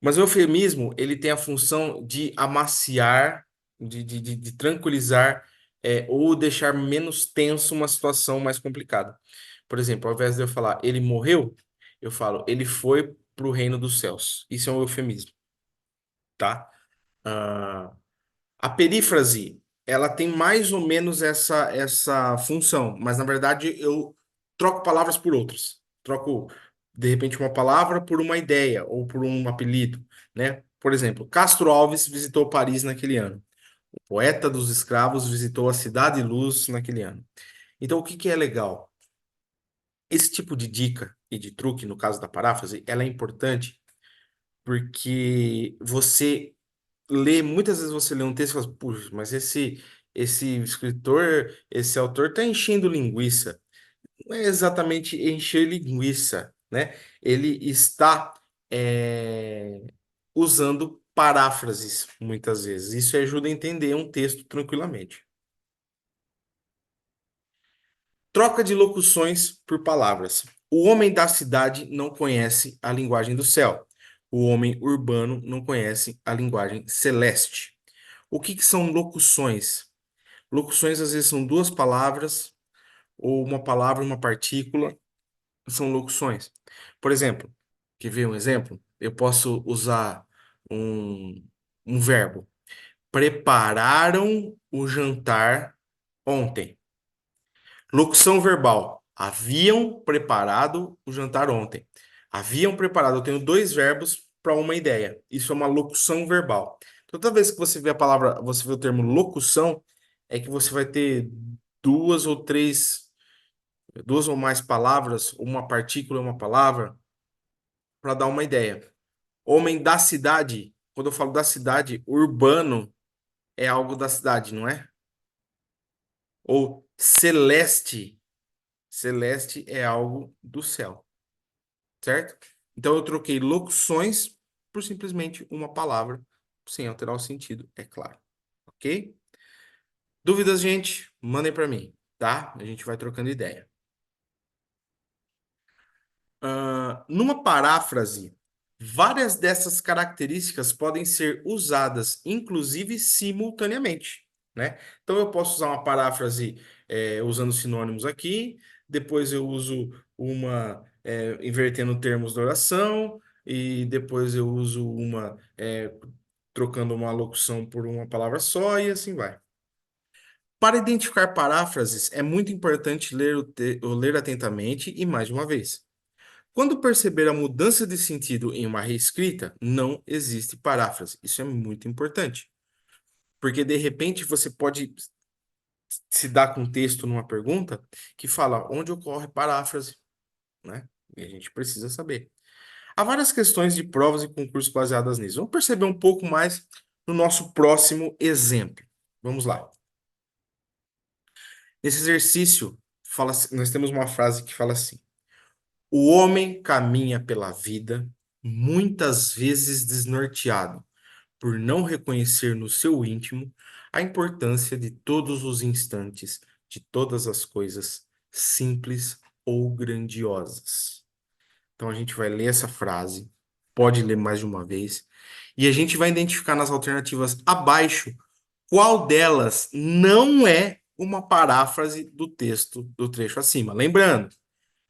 Mas o eufemismo, ele tem a função de amaciar, de tranquilizar, ou deixar menos tenso uma situação mais complicada. Por exemplo, ao invés de eu falar ele morreu, eu falo ele foi para o reino dos céus. Isso é um eufemismo, tá? Ah, a perífrase, ela tem mais ou menos essa função, mas na verdade eu troco palavras por outras. Troco, de repente, uma palavra por uma ideia ou por um apelido, né? Por exemplo, Castro Alves visitou Paris naquele ano. O poeta dos escravos visitou a Cidade Luz naquele ano. Então, o que que é legal? Esse tipo de dica e de truque, no caso da paráfrase, ela é importante porque muitas vezes você lê um texto e fala, puxa, mas esse escritor, esse autor está enchendo linguiça. Não é exatamente encher linguiça, né? Ele está usando paráfrases, muitas vezes. Isso ajuda a entender um texto tranquilamente. Troca de locuções por palavras. O homem da cidade não conhece a linguagem do céu. O homem urbano não conhece a linguagem celeste. O que que são locuções? Locuções às vezes são duas palavras ou uma palavra, uma partícula, são locuções. Por exemplo, quer ver um exemplo? Eu posso usar um, um verbo. Prepararam o jantar ontem. Locução verbal. Haviam preparado o jantar ontem. Haviam preparado. Eu tenho dois verbos para uma ideia. Isso é uma locução verbal. Toda vez que você vê a palavra, você vê o termo locução, é que você vai ter duas ou três, duas ou mais palavras, uma partícula, uma palavra, para dar uma ideia. Homem da cidade. Quando eu falo da cidade, urbano é algo da cidade, não é? Ou celeste. Celeste é algo do céu, certo? Então eu troquei locuções por simplesmente uma palavra, sem alterar o sentido, é claro. Ok? Dúvidas, gente? Mandem para mim, tá? A gente vai trocando ideia. Numa paráfrase, várias dessas características podem ser usadas, inclusive simultaneamente, né? Então eu posso usar uma paráfrase usando sinônimos aqui, depois eu uso uma invertendo termos da oração, e depois eu uso uma trocando uma locução por uma palavra só, e assim vai. Para identificar paráfrases, é muito importante ler ler atentamente e mais de uma vez. Quando perceber a mudança de sentido em uma reescrita, não existe paráfrase. Isso é muito importante, porque de repente você pode se dar com um texto numa pergunta que fala onde ocorre paráfrase, né? E a gente precisa saber. Há várias questões de provas e concursos baseadas nisso. Vamos perceber um pouco mais no nosso próximo exemplo. Vamos lá. Nesse exercício, nós temos uma frase que fala assim: o homem caminha pela vida muitas vezes desnorteado, por não reconhecer no seu íntimo a importância de todos os instantes, de todas as coisas, simples ou grandiosas. Então a gente vai ler essa frase, pode ler mais de uma vez, e a gente vai identificar nas alternativas abaixo qual delas não é uma paráfrase do texto do trecho acima. Lembrando,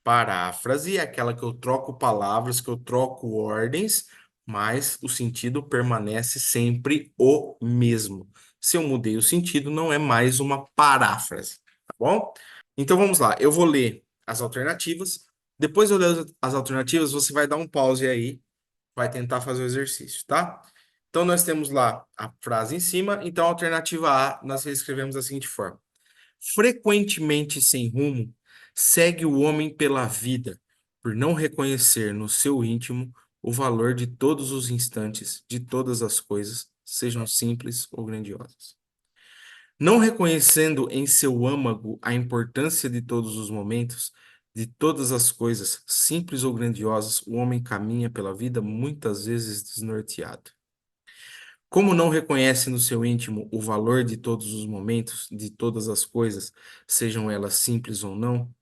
paráfrase é aquela que eu troco palavras, que eu troco ordens, mas o sentido permanece sempre o mesmo. Se eu mudei o sentido, não é mais uma paráfrase, tá bom? Então vamos lá, eu vou ler as alternativas. Depois eu ler as alternativas, você vai dar um pause aí, vai tentar fazer o exercício, tá? Então nós temos lá a frase em cima, então a alternativa A nós reescrevemos da seguinte forma: frequentemente sem rumo, segue o homem pela vida, por não reconhecer no seu íntimo o valor de todos os instantes, de todas as coisas, sejam simples ou grandiosas. Não reconhecendo em seu âmago a importância de todos os momentos, de todas as coisas, simples ou grandiosas, o homem caminha pela vida muitas vezes desnorteado. Como não reconhece no seu íntimo o valor de todos os momentos, de todas as coisas, sejam elas simples ou não,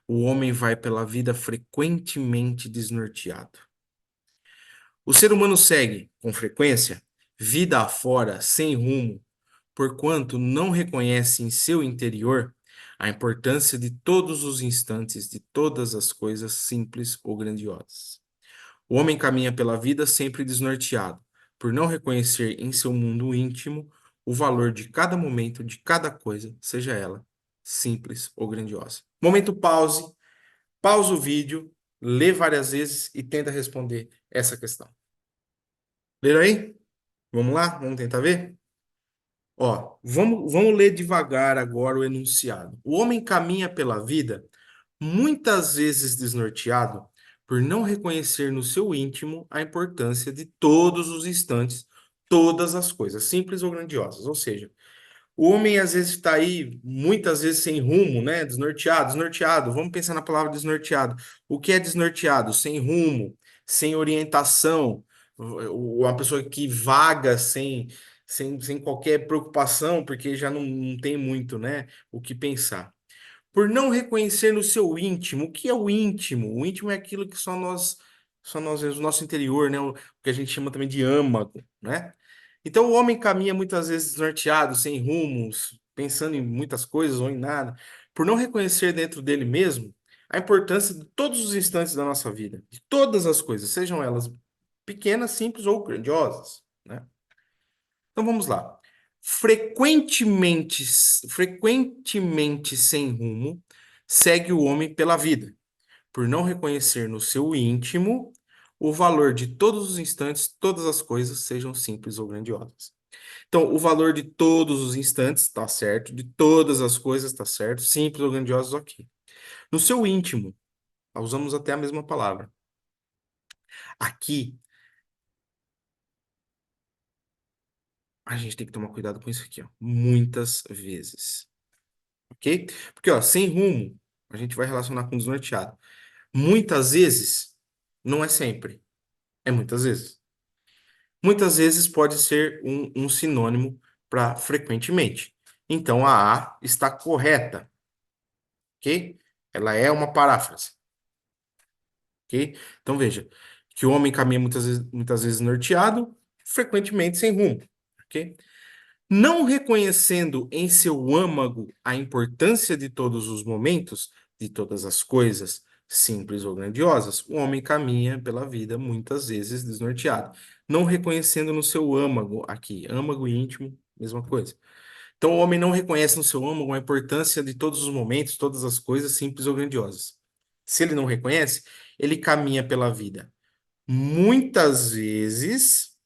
o homem vai pela vida frequentemente desnorteado. O ser humano segue, com frequência, vida afora, sem rumo, porquanto não reconhece em seu interior a importância de todos os instantes, de todas as coisas simples ou grandiosas. O homem caminha pela vida sempre desnorteado, por não reconhecer em seu mundo íntimo o valor de cada momento, de cada coisa, seja ela simples ou grandiosa. Momento pause, pausa o vídeo, lê várias vezes e tenta responder essa questão. Leram aí? Vamos lá? Vamos tentar ver? Ó, vamos ler devagar agora o enunciado. O homem caminha pela vida muitas vezes desnorteado por não reconhecer no seu íntimo a importância de todos os instantes, todas as coisas, simples ou grandiosas. Ou seja, o homem às vezes está aí, muitas vezes sem rumo, né? Desnorteado, desnorteado. Vamos pensar na palavra desnorteado. O que é desnorteado? Sem rumo, sem orientação, uma pessoa que vaga sem qualquer preocupação, porque já não tem muito, né? O que pensar. Por não reconhecer no seu íntimo. O que é o íntimo? O íntimo é aquilo que só nós vemos, o nosso interior, né? O que a gente chama também de âmago, né? Então o homem caminha muitas vezes desnorteado, sem rumos, pensando em muitas coisas ou em nada, por não reconhecer dentro dele mesmo a importância de todos os instantes da nossa vida, de todas as coisas, sejam elas pequenas, simples ou grandiosas, né? Então vamos lá. Frequentemente, frequentemente sem rumo, segue o homem pela vida, por não reconhecer no seu íntimo o valor de todos os instantes, todas as coisas, sejam simples ou grandiosas. Então, o valor de todos os instantes está certo, de todas as coisas está certo, simples ou grandiosas, ok. No seu íntimo, usamos até a mesma palavra. Aqui, a gente tem que tomar cuidado com isso aqui, ó, muitas vezes, ok? Porque, ó, sem rumo, a gente vai relacionar com desnorteado. Muitas vezes, não é sempre, é muitas vezes. Muitas vezes pode ser um sinônimo para frequentemente. Então, a A está correta, ok? Ela é uma paráfrase. Ok? Então veja, que o homem caminha muitas vezes norteado, frequentemente sem rumo, ok? Não reconhecendo em seu âmago a importância de todos os momentos, de todas as coisas, simples ou grandiosas, o homem caminha pela vida muitas vezes desnorteado. Não reconhecendo no seu âmago, aqui, âmago e íntimo, mesma coisa. Então o homem não reconhece no seu âmago a importância de todos os momentos, todas as coisas, simples ou grandiosas. Se ele não reconhece, ele caminha pela vida muitas vezes,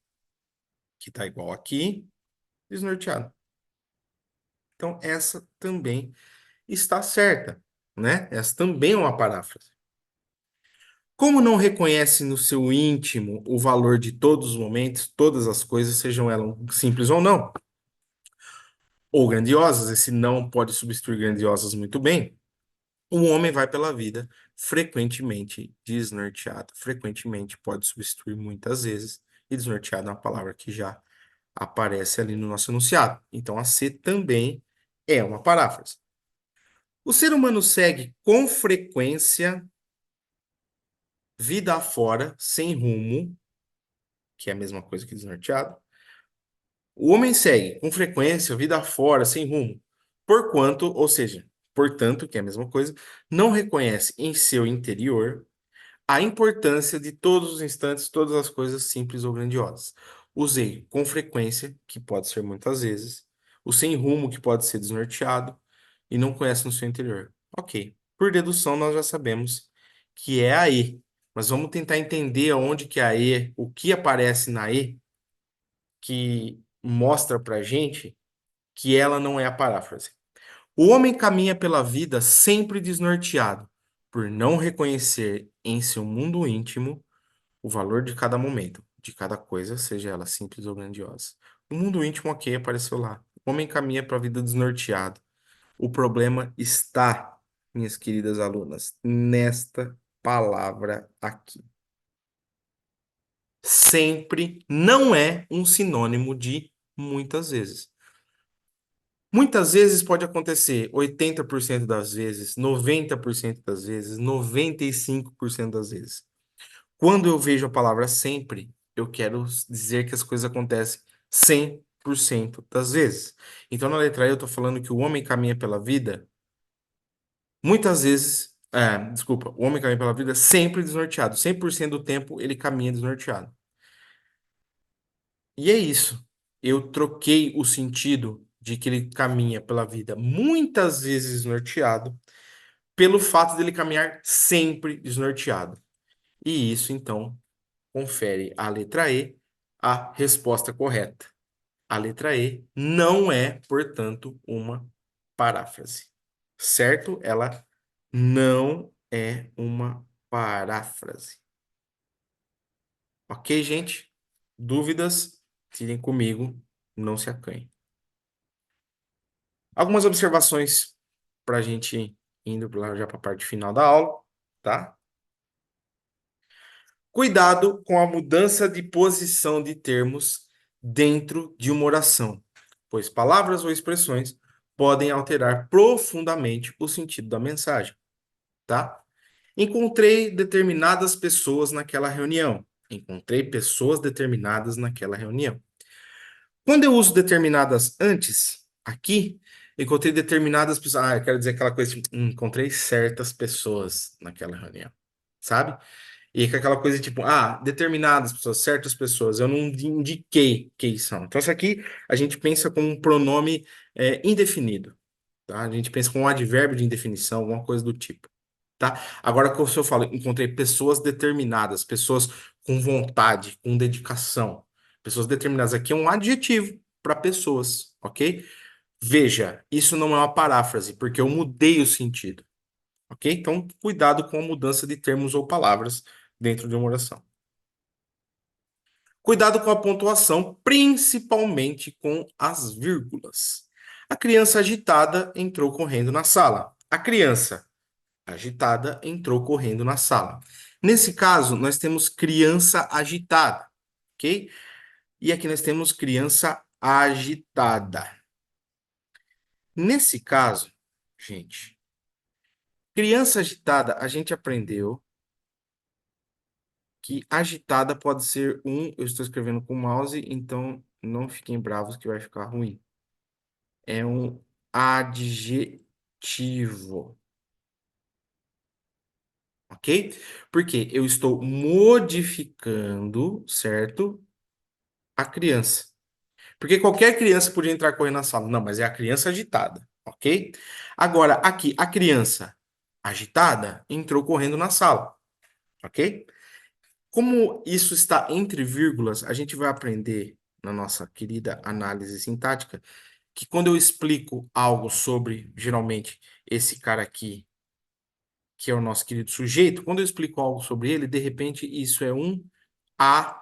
que está igual aqui, desnorteado. Então, essa também está certa, né? Essa também é uma paráfrase. Como não reconhece no seu íntimo o valor de todos os momentos, todas as coisas, sejam elas simples ou não, ou grandiosas, esse não pode substituir grandiosas muito bem, o homem vai pela vida frequentemente desnorteado. Frequentemente pode substituir muitas vezes, e desnorteado é uma palavra que já aparece ali no nosso enunciado. Então, a C também é uma paráfrase. O ser humano segue com frequência vida afora, sem rumo, que é a mesma coisa que desnorteado. O homem segue com frequência vida afora, sem rumo, porquanto, ou seja, portanto, que é a mesma coisa, não reconhece em seu interior a importância de todos os instantes, todas as coisas simples ou grandiosas. Usei com frequência, que pode ser muitas vezes, o sem rumo, que pode ser desnorteado, e não conhece no seu interior. Ok. Por dedução, nós já sabemos que é a E. Mas vamos tentar entender aonde que é a E, o que aparece na E, que mostra pra gente que ela não é a paráfrase. O homem caminha pela vida sempre desnorteado, por não reconhecer em seu mundo íntimo o valor de cada momento, de cada coisa, seja ela simples ou grandiosa. O mundo íntimo, ok, apareceu lá. O homem caminha para a vida desnorteado. O problema está, minhas queridas alunas, nesta palavra aqui. Sempre não é um sinônimo de muitas vezes. Muitas vezes pode acontecer 80% das vezes, 90% das vezes, 95% das vezes. Quando eu vejo a palavra sempre, eu quero dizer que as coisas acontecem 100% das vezes. Então, na letra E, eu estou falando que o homem caminha pela vida, muitas vezes, desculpa, o homem caminha pela vida sempre desnorteado. 100% do tempo ele caminha desnorteado. E é isso. Eu troquei o sentido de que ele caminha pela vida muitas vezes desnorteado pelo fato dele caminhar sempre desnorteado. E isso, então, confere à letra E a resposta correta. A letra E não é, portanto, uma paráfrase. Certo? Ela não é uma paráfrase. Ok, gente? Dúvidas? Tirem comigo, não se acanhem. Algumas observações para a gente indo já para a parte final da aula, tá? Cuidado com a mudança de posição de termos dentro de uma oração, pois palavras ou expressões podem alterar profundamente o sentido da mensagem, tá? Encontrei determinadas pessoas naquela reunião. Encontrei pessoas determinadas naquela reunião. Quando eu uso determinadas antes, aqui, encontrei determinadas pessoas. Ah, eu quero dizer aquela coisa tipo, encontrei certas pessoas naquela reunião, sabe? E com aquela coisa tipo, determinadas pessoas, certas pessoas, eu não indiquei quem são. Então, isso aqui a gente pensa como um pronome indefinido, tá? A gente pensa com um advérbio de indefinição, alguma coisa do tipo, tá? Agora, se eu falo, encontrei pessoas determinadas, pessoas com vontade, com dedicação, pessoas determinadas, aqui é um adjetivo para pessoas, ok? Veja, isso não é uma paráfrase, porque eu mudei o sentido, ok? Então, cuidado com a mudança de termos ou palavras dentro de uma oração. Cuidado com a pontuação, principalmente com as vírgulas. A criança agitada entrou correndo na sala. A criança agitada entrou correndo na sala. Nesse caso, nós temos criança agitada, ok? E aqui nós temos criança agitada. Nesse caso, gente, criança agitada, a gente aprendeu que agitada pode ser eu estou escrevendo com o mouse, então não fiquem bravos que vai ficar ruim. É um adjetivo, ok? Porque eu estou modificando, certo? A criança. Porque qualquer criança podia entrar correndo na sala. Não, mas é a criança agitada, ok? Agora, aqui, a criança agitada entrou correndo na sala, ok? Como isso está entre vírgulas, a gente vai aprender na nossa querida análise sintática que quando eu explico algo sobre, geralmente, esse cara aqui, que é o nosso querido sujeito, quando eu explico algo sobre ele, de repente isso é um aposto.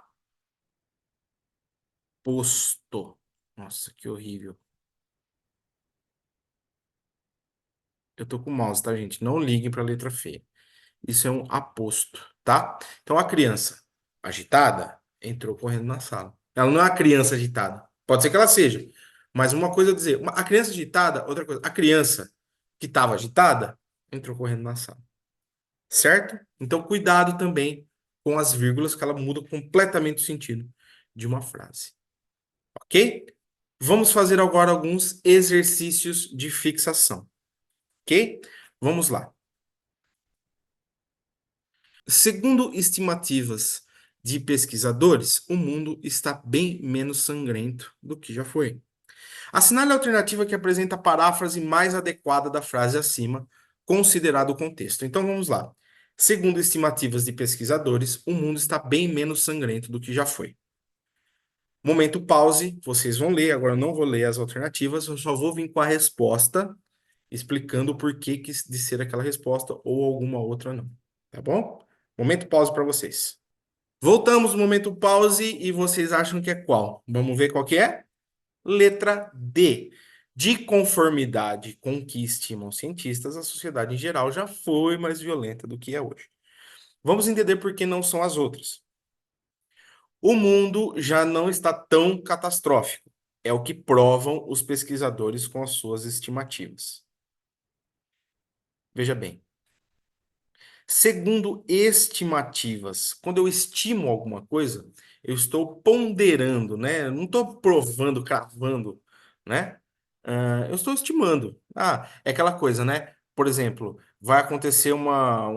Nossa, que horrível. Eu tô com o mouse, tá, gente? Não liguem para a letra feia. Isso é um aposto, tá? Então a criança agitada entrou correndo na sala. Ela não é uma criança agitada. Pode ser que ela seja, mas uma coisa é dizer, a criança agitada, outra coisa. A criança que estava agitada entrou correndo na sala, certo? Então cuidado também com as vírgulas, que ela muda completamente o sentido de uma frase, ok? Vamos fazer agora alguns exercícios de fixação, ok? Vamos lá. Segundo estimativas de pesquisadores, o mundo está bem menos sangrento do que já foi. Assinale a alternativa que apresenta a paráfrase mais adequada da frase acima, considerado o contexto. Então vamos lá. Segundo estimativas de pesquisadores, o mundo está bem menos sangrento do que já foi. Momento pause, vocês vão ler, agora eu não vou ler as alternativas, eu só vou vir com a resposta, explicando o porquê de ser aquela resposta ou alguma outra não. Tá bom? Momento pause para vocês. Voltamos no momento pause e vocês acham que é qual? Vamos ver qual que é? Letra D. De conformidade com o que estimam cientistas, a sociedade em geral já foi mais violenta do que é hoje. Vamos entender por que não são as outras. O mundo já não está tão catastrófico. É o que provam os pesquisadores com as suas estimativas. Veja bem. Segundo estimativas, quando eu estimo alguma coisa, eu estou ponderando, né? Eu não estou provando, cravando, né? Eu estou estimando. É aquela coisa, né? Por exemplo, vai acontecer uma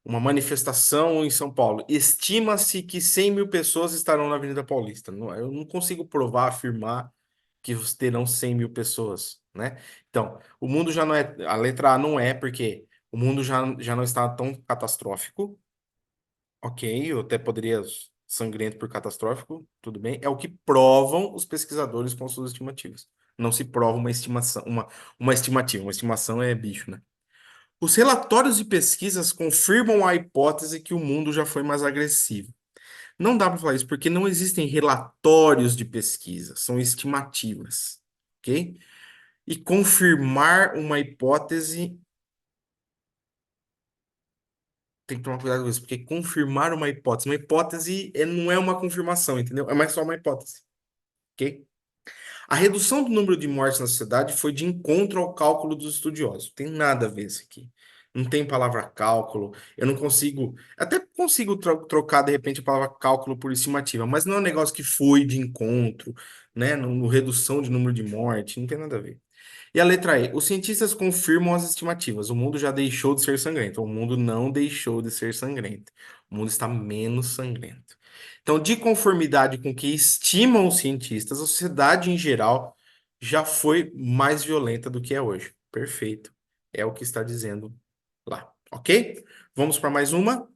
manifestação em São Paulo. Estima-se que 100 mil pessoas estarão na Avenida Paulista. Eu não consigo provar, afirmar que terão 100 mil pessoas, né? Então, o mundo já não é. A letra A não é, porque o mundo já não está tão catastrófico. Ok, eu até poderia sangrento por catastrófico, tudo bem. É o que provam os pesquisadores com suas estimativas. Não se prova uma estimação, uma estimativa. Uma estimação é bicho, né? Os relatórios de pesquisas confirmam a hipótese que o mundo já foi mais agressivo. Não dá para falar isso porque não existem relatórios de pesquisa, são estimativas, ok? E confirmar uma hipótese tem que tomar cuidado com isso, porque confirmar uma hipótese não é uma confirmação, entendeu? É mais só uma hipótese, ok? A redução do número de mortes na sociedade foi de encontro ao cálculo dos estudiosos. Tem nada a ver isso aqui. Não tem palavra cálculo. Eu não consigo. Até consigo trocar, de repente, a palavra cálculo por estimativa, mas não é um negócio que foi de encontro, né? No redução de número de morte, não tem nada a ver. E a letra E. Os cientistas confirmam as estimativas. O mundo já deixou de ser sangrento. O mundo não deixou de ser sangrento. O mundo está menos sangrento. Então, de conformidade com o que estimam os cientistas, a sociedade em geral já foi mais violenta do que é hoje. Perfeito. É o que está dizendo lá. Ok? Vamos para mais uma.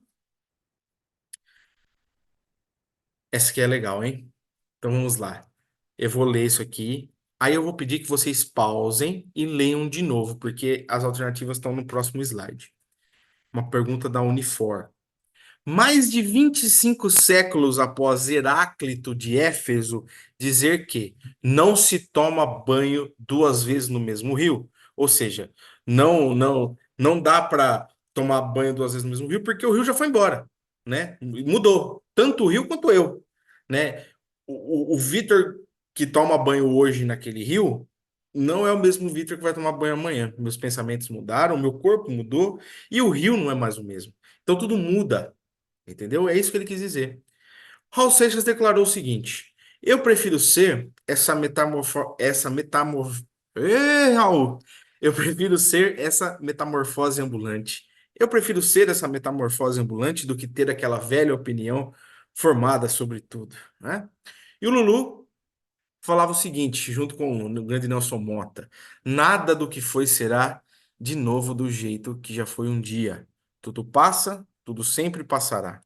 Essa aqui é legal, hein? Então vamos lá. Eu vou ler isso aqui. Aí eu vou pedir que vocês pausem e leiam de novo, porque as alternativas estão no próximo slide. Uma pergunta da Unifor. Mais de 25 séculos após Heráclito de Éfeso dizer que não se toma banho duas vezes no mesmo rio, ou seja, não dá para tomar banho duas vezes no mesmo rio porque o rio já foi embora, né? Mudou, tanto o rio quanto eu, né? O Vitor que toma banho hoje naquele rio não é o mesmo Vitor que vai tomar banho amanhã. Meus pensamentos mudaram, meu corpo mudou e o rio não é mais o mesmo. Então tudo muda. Entendeu? É isso que ele quis dizer. Raul Seixas declarou o seguinte: eu prefiro ser Raul! Eu prefiro ser essa metamorfose ambulante. Eu prefiro ser essa metamorfose ambulante do que ter aquela velha opinião formada sobre tudo, né? E o Lulu falava o seguinte, junto com o grande Nelson Mota: nada do que foi será de novo do jeito que já foi um dia. Tudo passa, tudo sempre passará.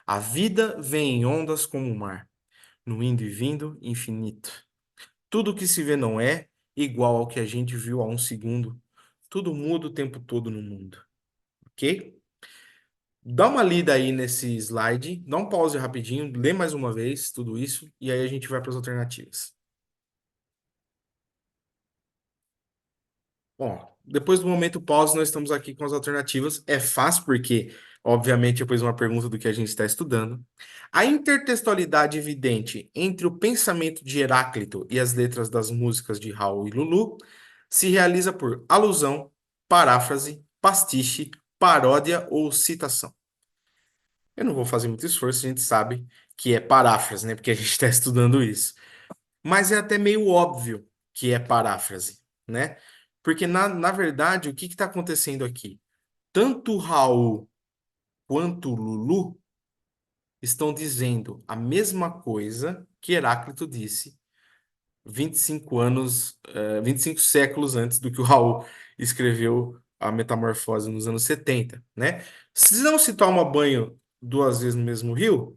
A vida vem em ondas como o mar, no indo e vindo infinito. Tudo que se vê não é igual ao que a gente viu há um segundo. Tudo muda o tempo todo no mundo, ok? Dá uma lida aí nesse slide, dá um pause rapidinho, lê mais uma vez tudo isso e aí a gente vai para as alternativas. Bom, depois do momento pause, nós estamos aqui com as alternativas. É fácil porque, obviamente, depois uma pergunta do que a gente está estudando. A intertextualidade evidente entre o pensamento de Heráclito e as letras das músicas de Raul e Lulu se realiza por alusão, paráfrase, pastiche, paródia ou citação. Eu não vou fazer muito esforço, a gente sabe que é paráfrase, né? Porque a gente está estudando isso. Mas é até meio óbvio que é paráfrase, né? Porque, na verdade, o que está acontecendo aqui? Tanto o Raul quanto o Lulu estão dizendo a mesma coisa que Heráclito disse 25 anos, 25 séculos antes do que o Raul escreveu a Metamorfose nos anos 70, né? Se não se toma banho duas vezes no mesmo rio,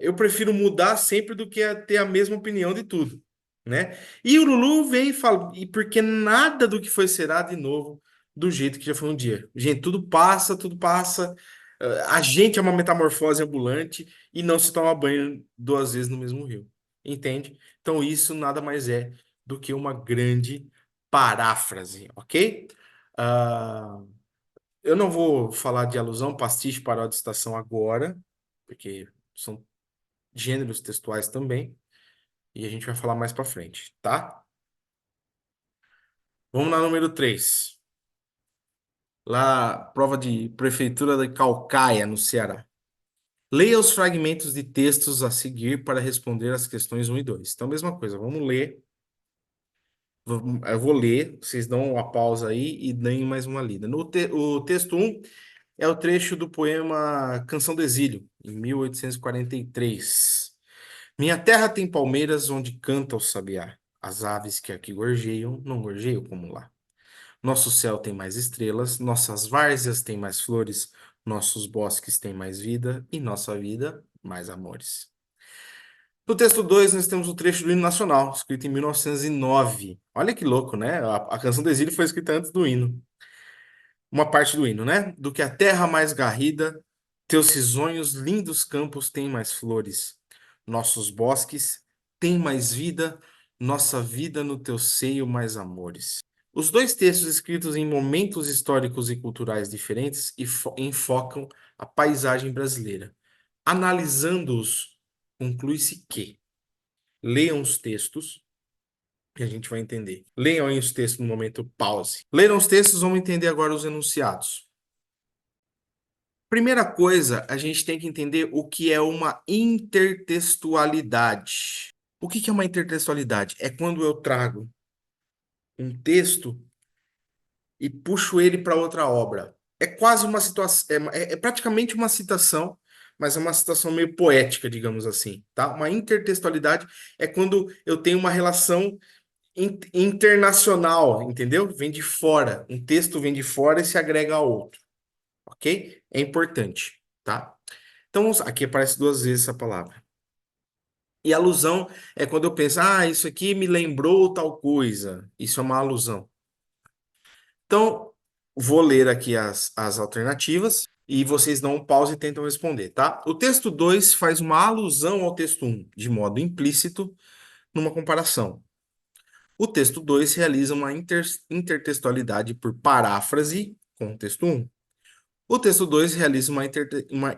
eu prefiro mudar sempre do que ter a mesma opinião de tudo, né? E o Lulu vem e fala, e porque nada do que foi será de novo do jeito que já foi um dia. Gente, tudo passa, tudo passa. A gente é uma metamorfose ambulante e não se toma banho duas vezes no mesmo rio. Entende? Então isso nada mais é do que uma grande paráfrase, ok? Ah, eu não vou falar de alusão, pastiche, paródia, citação agora, porque são gêneros textuais também, e a gente vai falar mais para frente, tá? Vamos na número 3. Lá, prova de Prefeitura de Calcaia, no Ceará. Leia os fragmentos de textos a seguir para responder as questões 1 e 2. Então, mesma coisa, vamos ler. Eu vou ler, vocês dão uma pausa aí e deem mais uma lida. O texto 1 é o trecho do poema Canção do Exílio, em 1843. Minha terra tem palmeiras onde canta o sabiá. As aves que aqui gorjeiam, não gorjeiam como lá. Nosso céu tem mais estrelas, nossas várzeas têm mais flores, nossos bosques têm mais vida e nossa vida mais amores. No texto 2, nós temos o trecho do hino nacional, escrito em 1909. Olha que louco, né? A Canção do Exílio foi escrita antes do hino. Uma parte do hino, né? Do que a terra mais garrida, teus risonhos lindos campos têm mais flores. Nossos bosques têm mais vida, nossa vida no teu seio mais amores. Os dois textos escritos em momentos históricos e culturais diferentes enfocam a paisagem brasileira. Analisando-os, conclui-se que leiam os textos e a gente vai entender. Leiam aí os textos no momento pause. Leram os textos, vamos entender agora os enunciados. Primeira coisa, a gente tem que entender o que é uma intertextualidade. O que que é uma intertextualidade? É quando eu trago um texto e puxo ele para outra obra. É quase uma situação, é praticamente uma citação, mas é uma citação meio poética, digamos assim, tá? Uma intertextualidade é quando eu tenho uma relação internacional, entendeu? Vem de fora, um texto vem de fora e se agrega a outro, ok? É importante, tá? Então, aqui aparece duas vezes essa palavra. E alusão é quando eu penso, isso aqui me lembrou tal coisa. Isso é uma alusão. Então, vou ler aqui as alternativas e vocês dão um pause e tentam responder, tá? O texto 2 faz uma alusão ao texto um de modo implícito, numa comparação. O texto 2 realiza uma intertextualidade por paráfrase com o texto um. O texto 2 realiza uma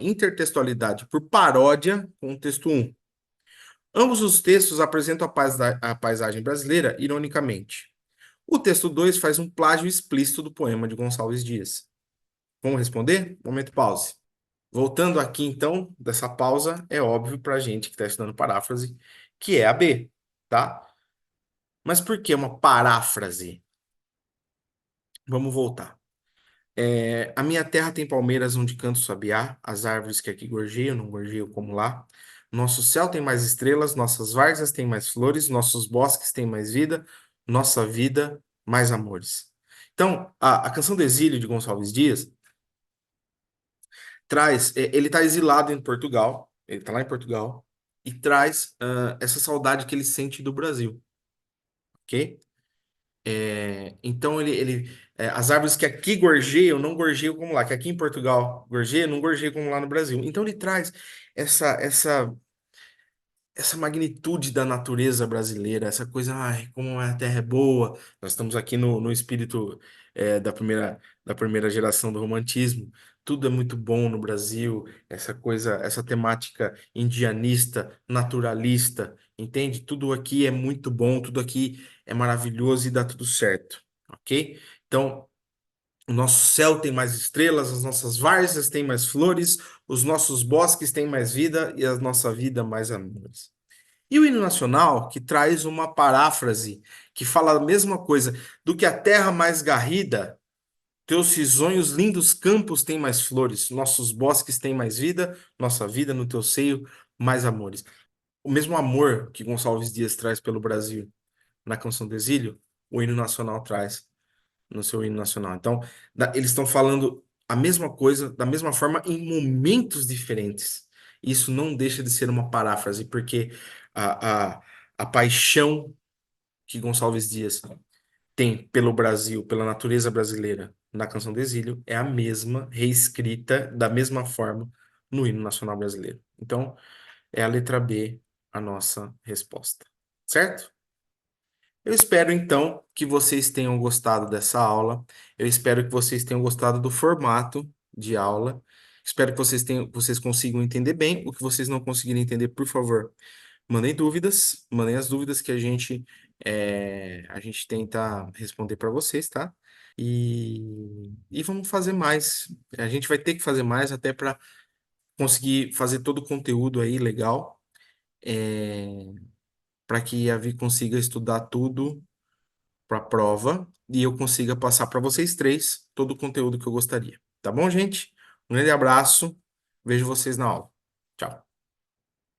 intertextualidade por paródia com o texto um. Ambos os textos apresentam a paisagem brasileira ironicamente. O texto 2 faz um plágio explícito do poema de Gonçalves Dias. Vamos responder? Momento pause. Voltando aqui, então, dessa pausa, é óbvio para a gente que está estudando paráfrase que é a B, tá? Mas por que uma paráfrase? Vamos voltar. A minha terra tem palmeiras onde canta o sabiá, as árvores que aqui gorjeiam, não gorjeiam como lá. Nosso céu tem mais estrelas, nossas várzeas têm mais flores, nossos bosques têm mais vida, nossa vida mais amores. Então, a canção do Exílio de Gonçalves Dias traz, ele está exilado em Portugal, ele está lá em Portugal, e traz essa saudade que ele sente do Brasil, ok? Então as árvores que aqui gorjeiam, não gorjeiam como lá, que aqui em Portugal gorjeiam, não gorjeiam como lá no Brasil. Então ele traz essa, essa, essa magnitude da natureza brasileira, essa coisa, ai, como a terra é boa. Nós estamos aqui no espírito da primeira geração do romantismo. Tudo é muito bom no Brasil, essa coisa, essa temática indianista, naturalista, entende? Tudo aqui é muito bom, tudo aqui é maravilhoso e dá tudo certo, ok? Então, o nosso céu tem mais estrelas, as nossas várzeas têm mais flores, os nossos bosques têm mais vida e a nossa vida mais amores. E o hino nacional, que traz uma paráfrase que fala a mesma coisa, do que a terra mais garrida, teus risonhos lindos campos têm mais flores, nossos bosques têm mais vida, nossa vida no teu seio mais amores. O mesmo amor que Gonçalves Dias traz pelo Brasil na Canção do Exílio, o hino nacional traz no seu hino nacional. Então, eles estão falando a mesma coisa, da mesma forma, em momentos diferentes. Isso não deixa de ser uma paráfrase, porque a, a, a paixão que Gonçalves Dias tem pelo Brasil, pela natureza brasileira na Canção do Exílio, é a mesma, reescrita da mesma forma no hino nacional brasileiro. Então, é a letra B a nossa resposta. Certo? Eu espero então que vocês tenham gostado dessa aula. Eu espero que vocês tenham gostado do formato de aula. Espero que vocês consigam entender bem. O que vocês não conseguirem entender, por favor, mandem as dúvidas que a gente tenta responder para vocês, tá? E vamos fazer mais. A gente vai ter que fazer mais até para conseguir fazer todo o conteúdo aí legal, para que a Vi consiga estudar tudo para a prova e eu consiga passar para vocês três todo o conteúdo que eu gostaria. Tá bom, gente? Um grande abraço. Vejo vocês na aula.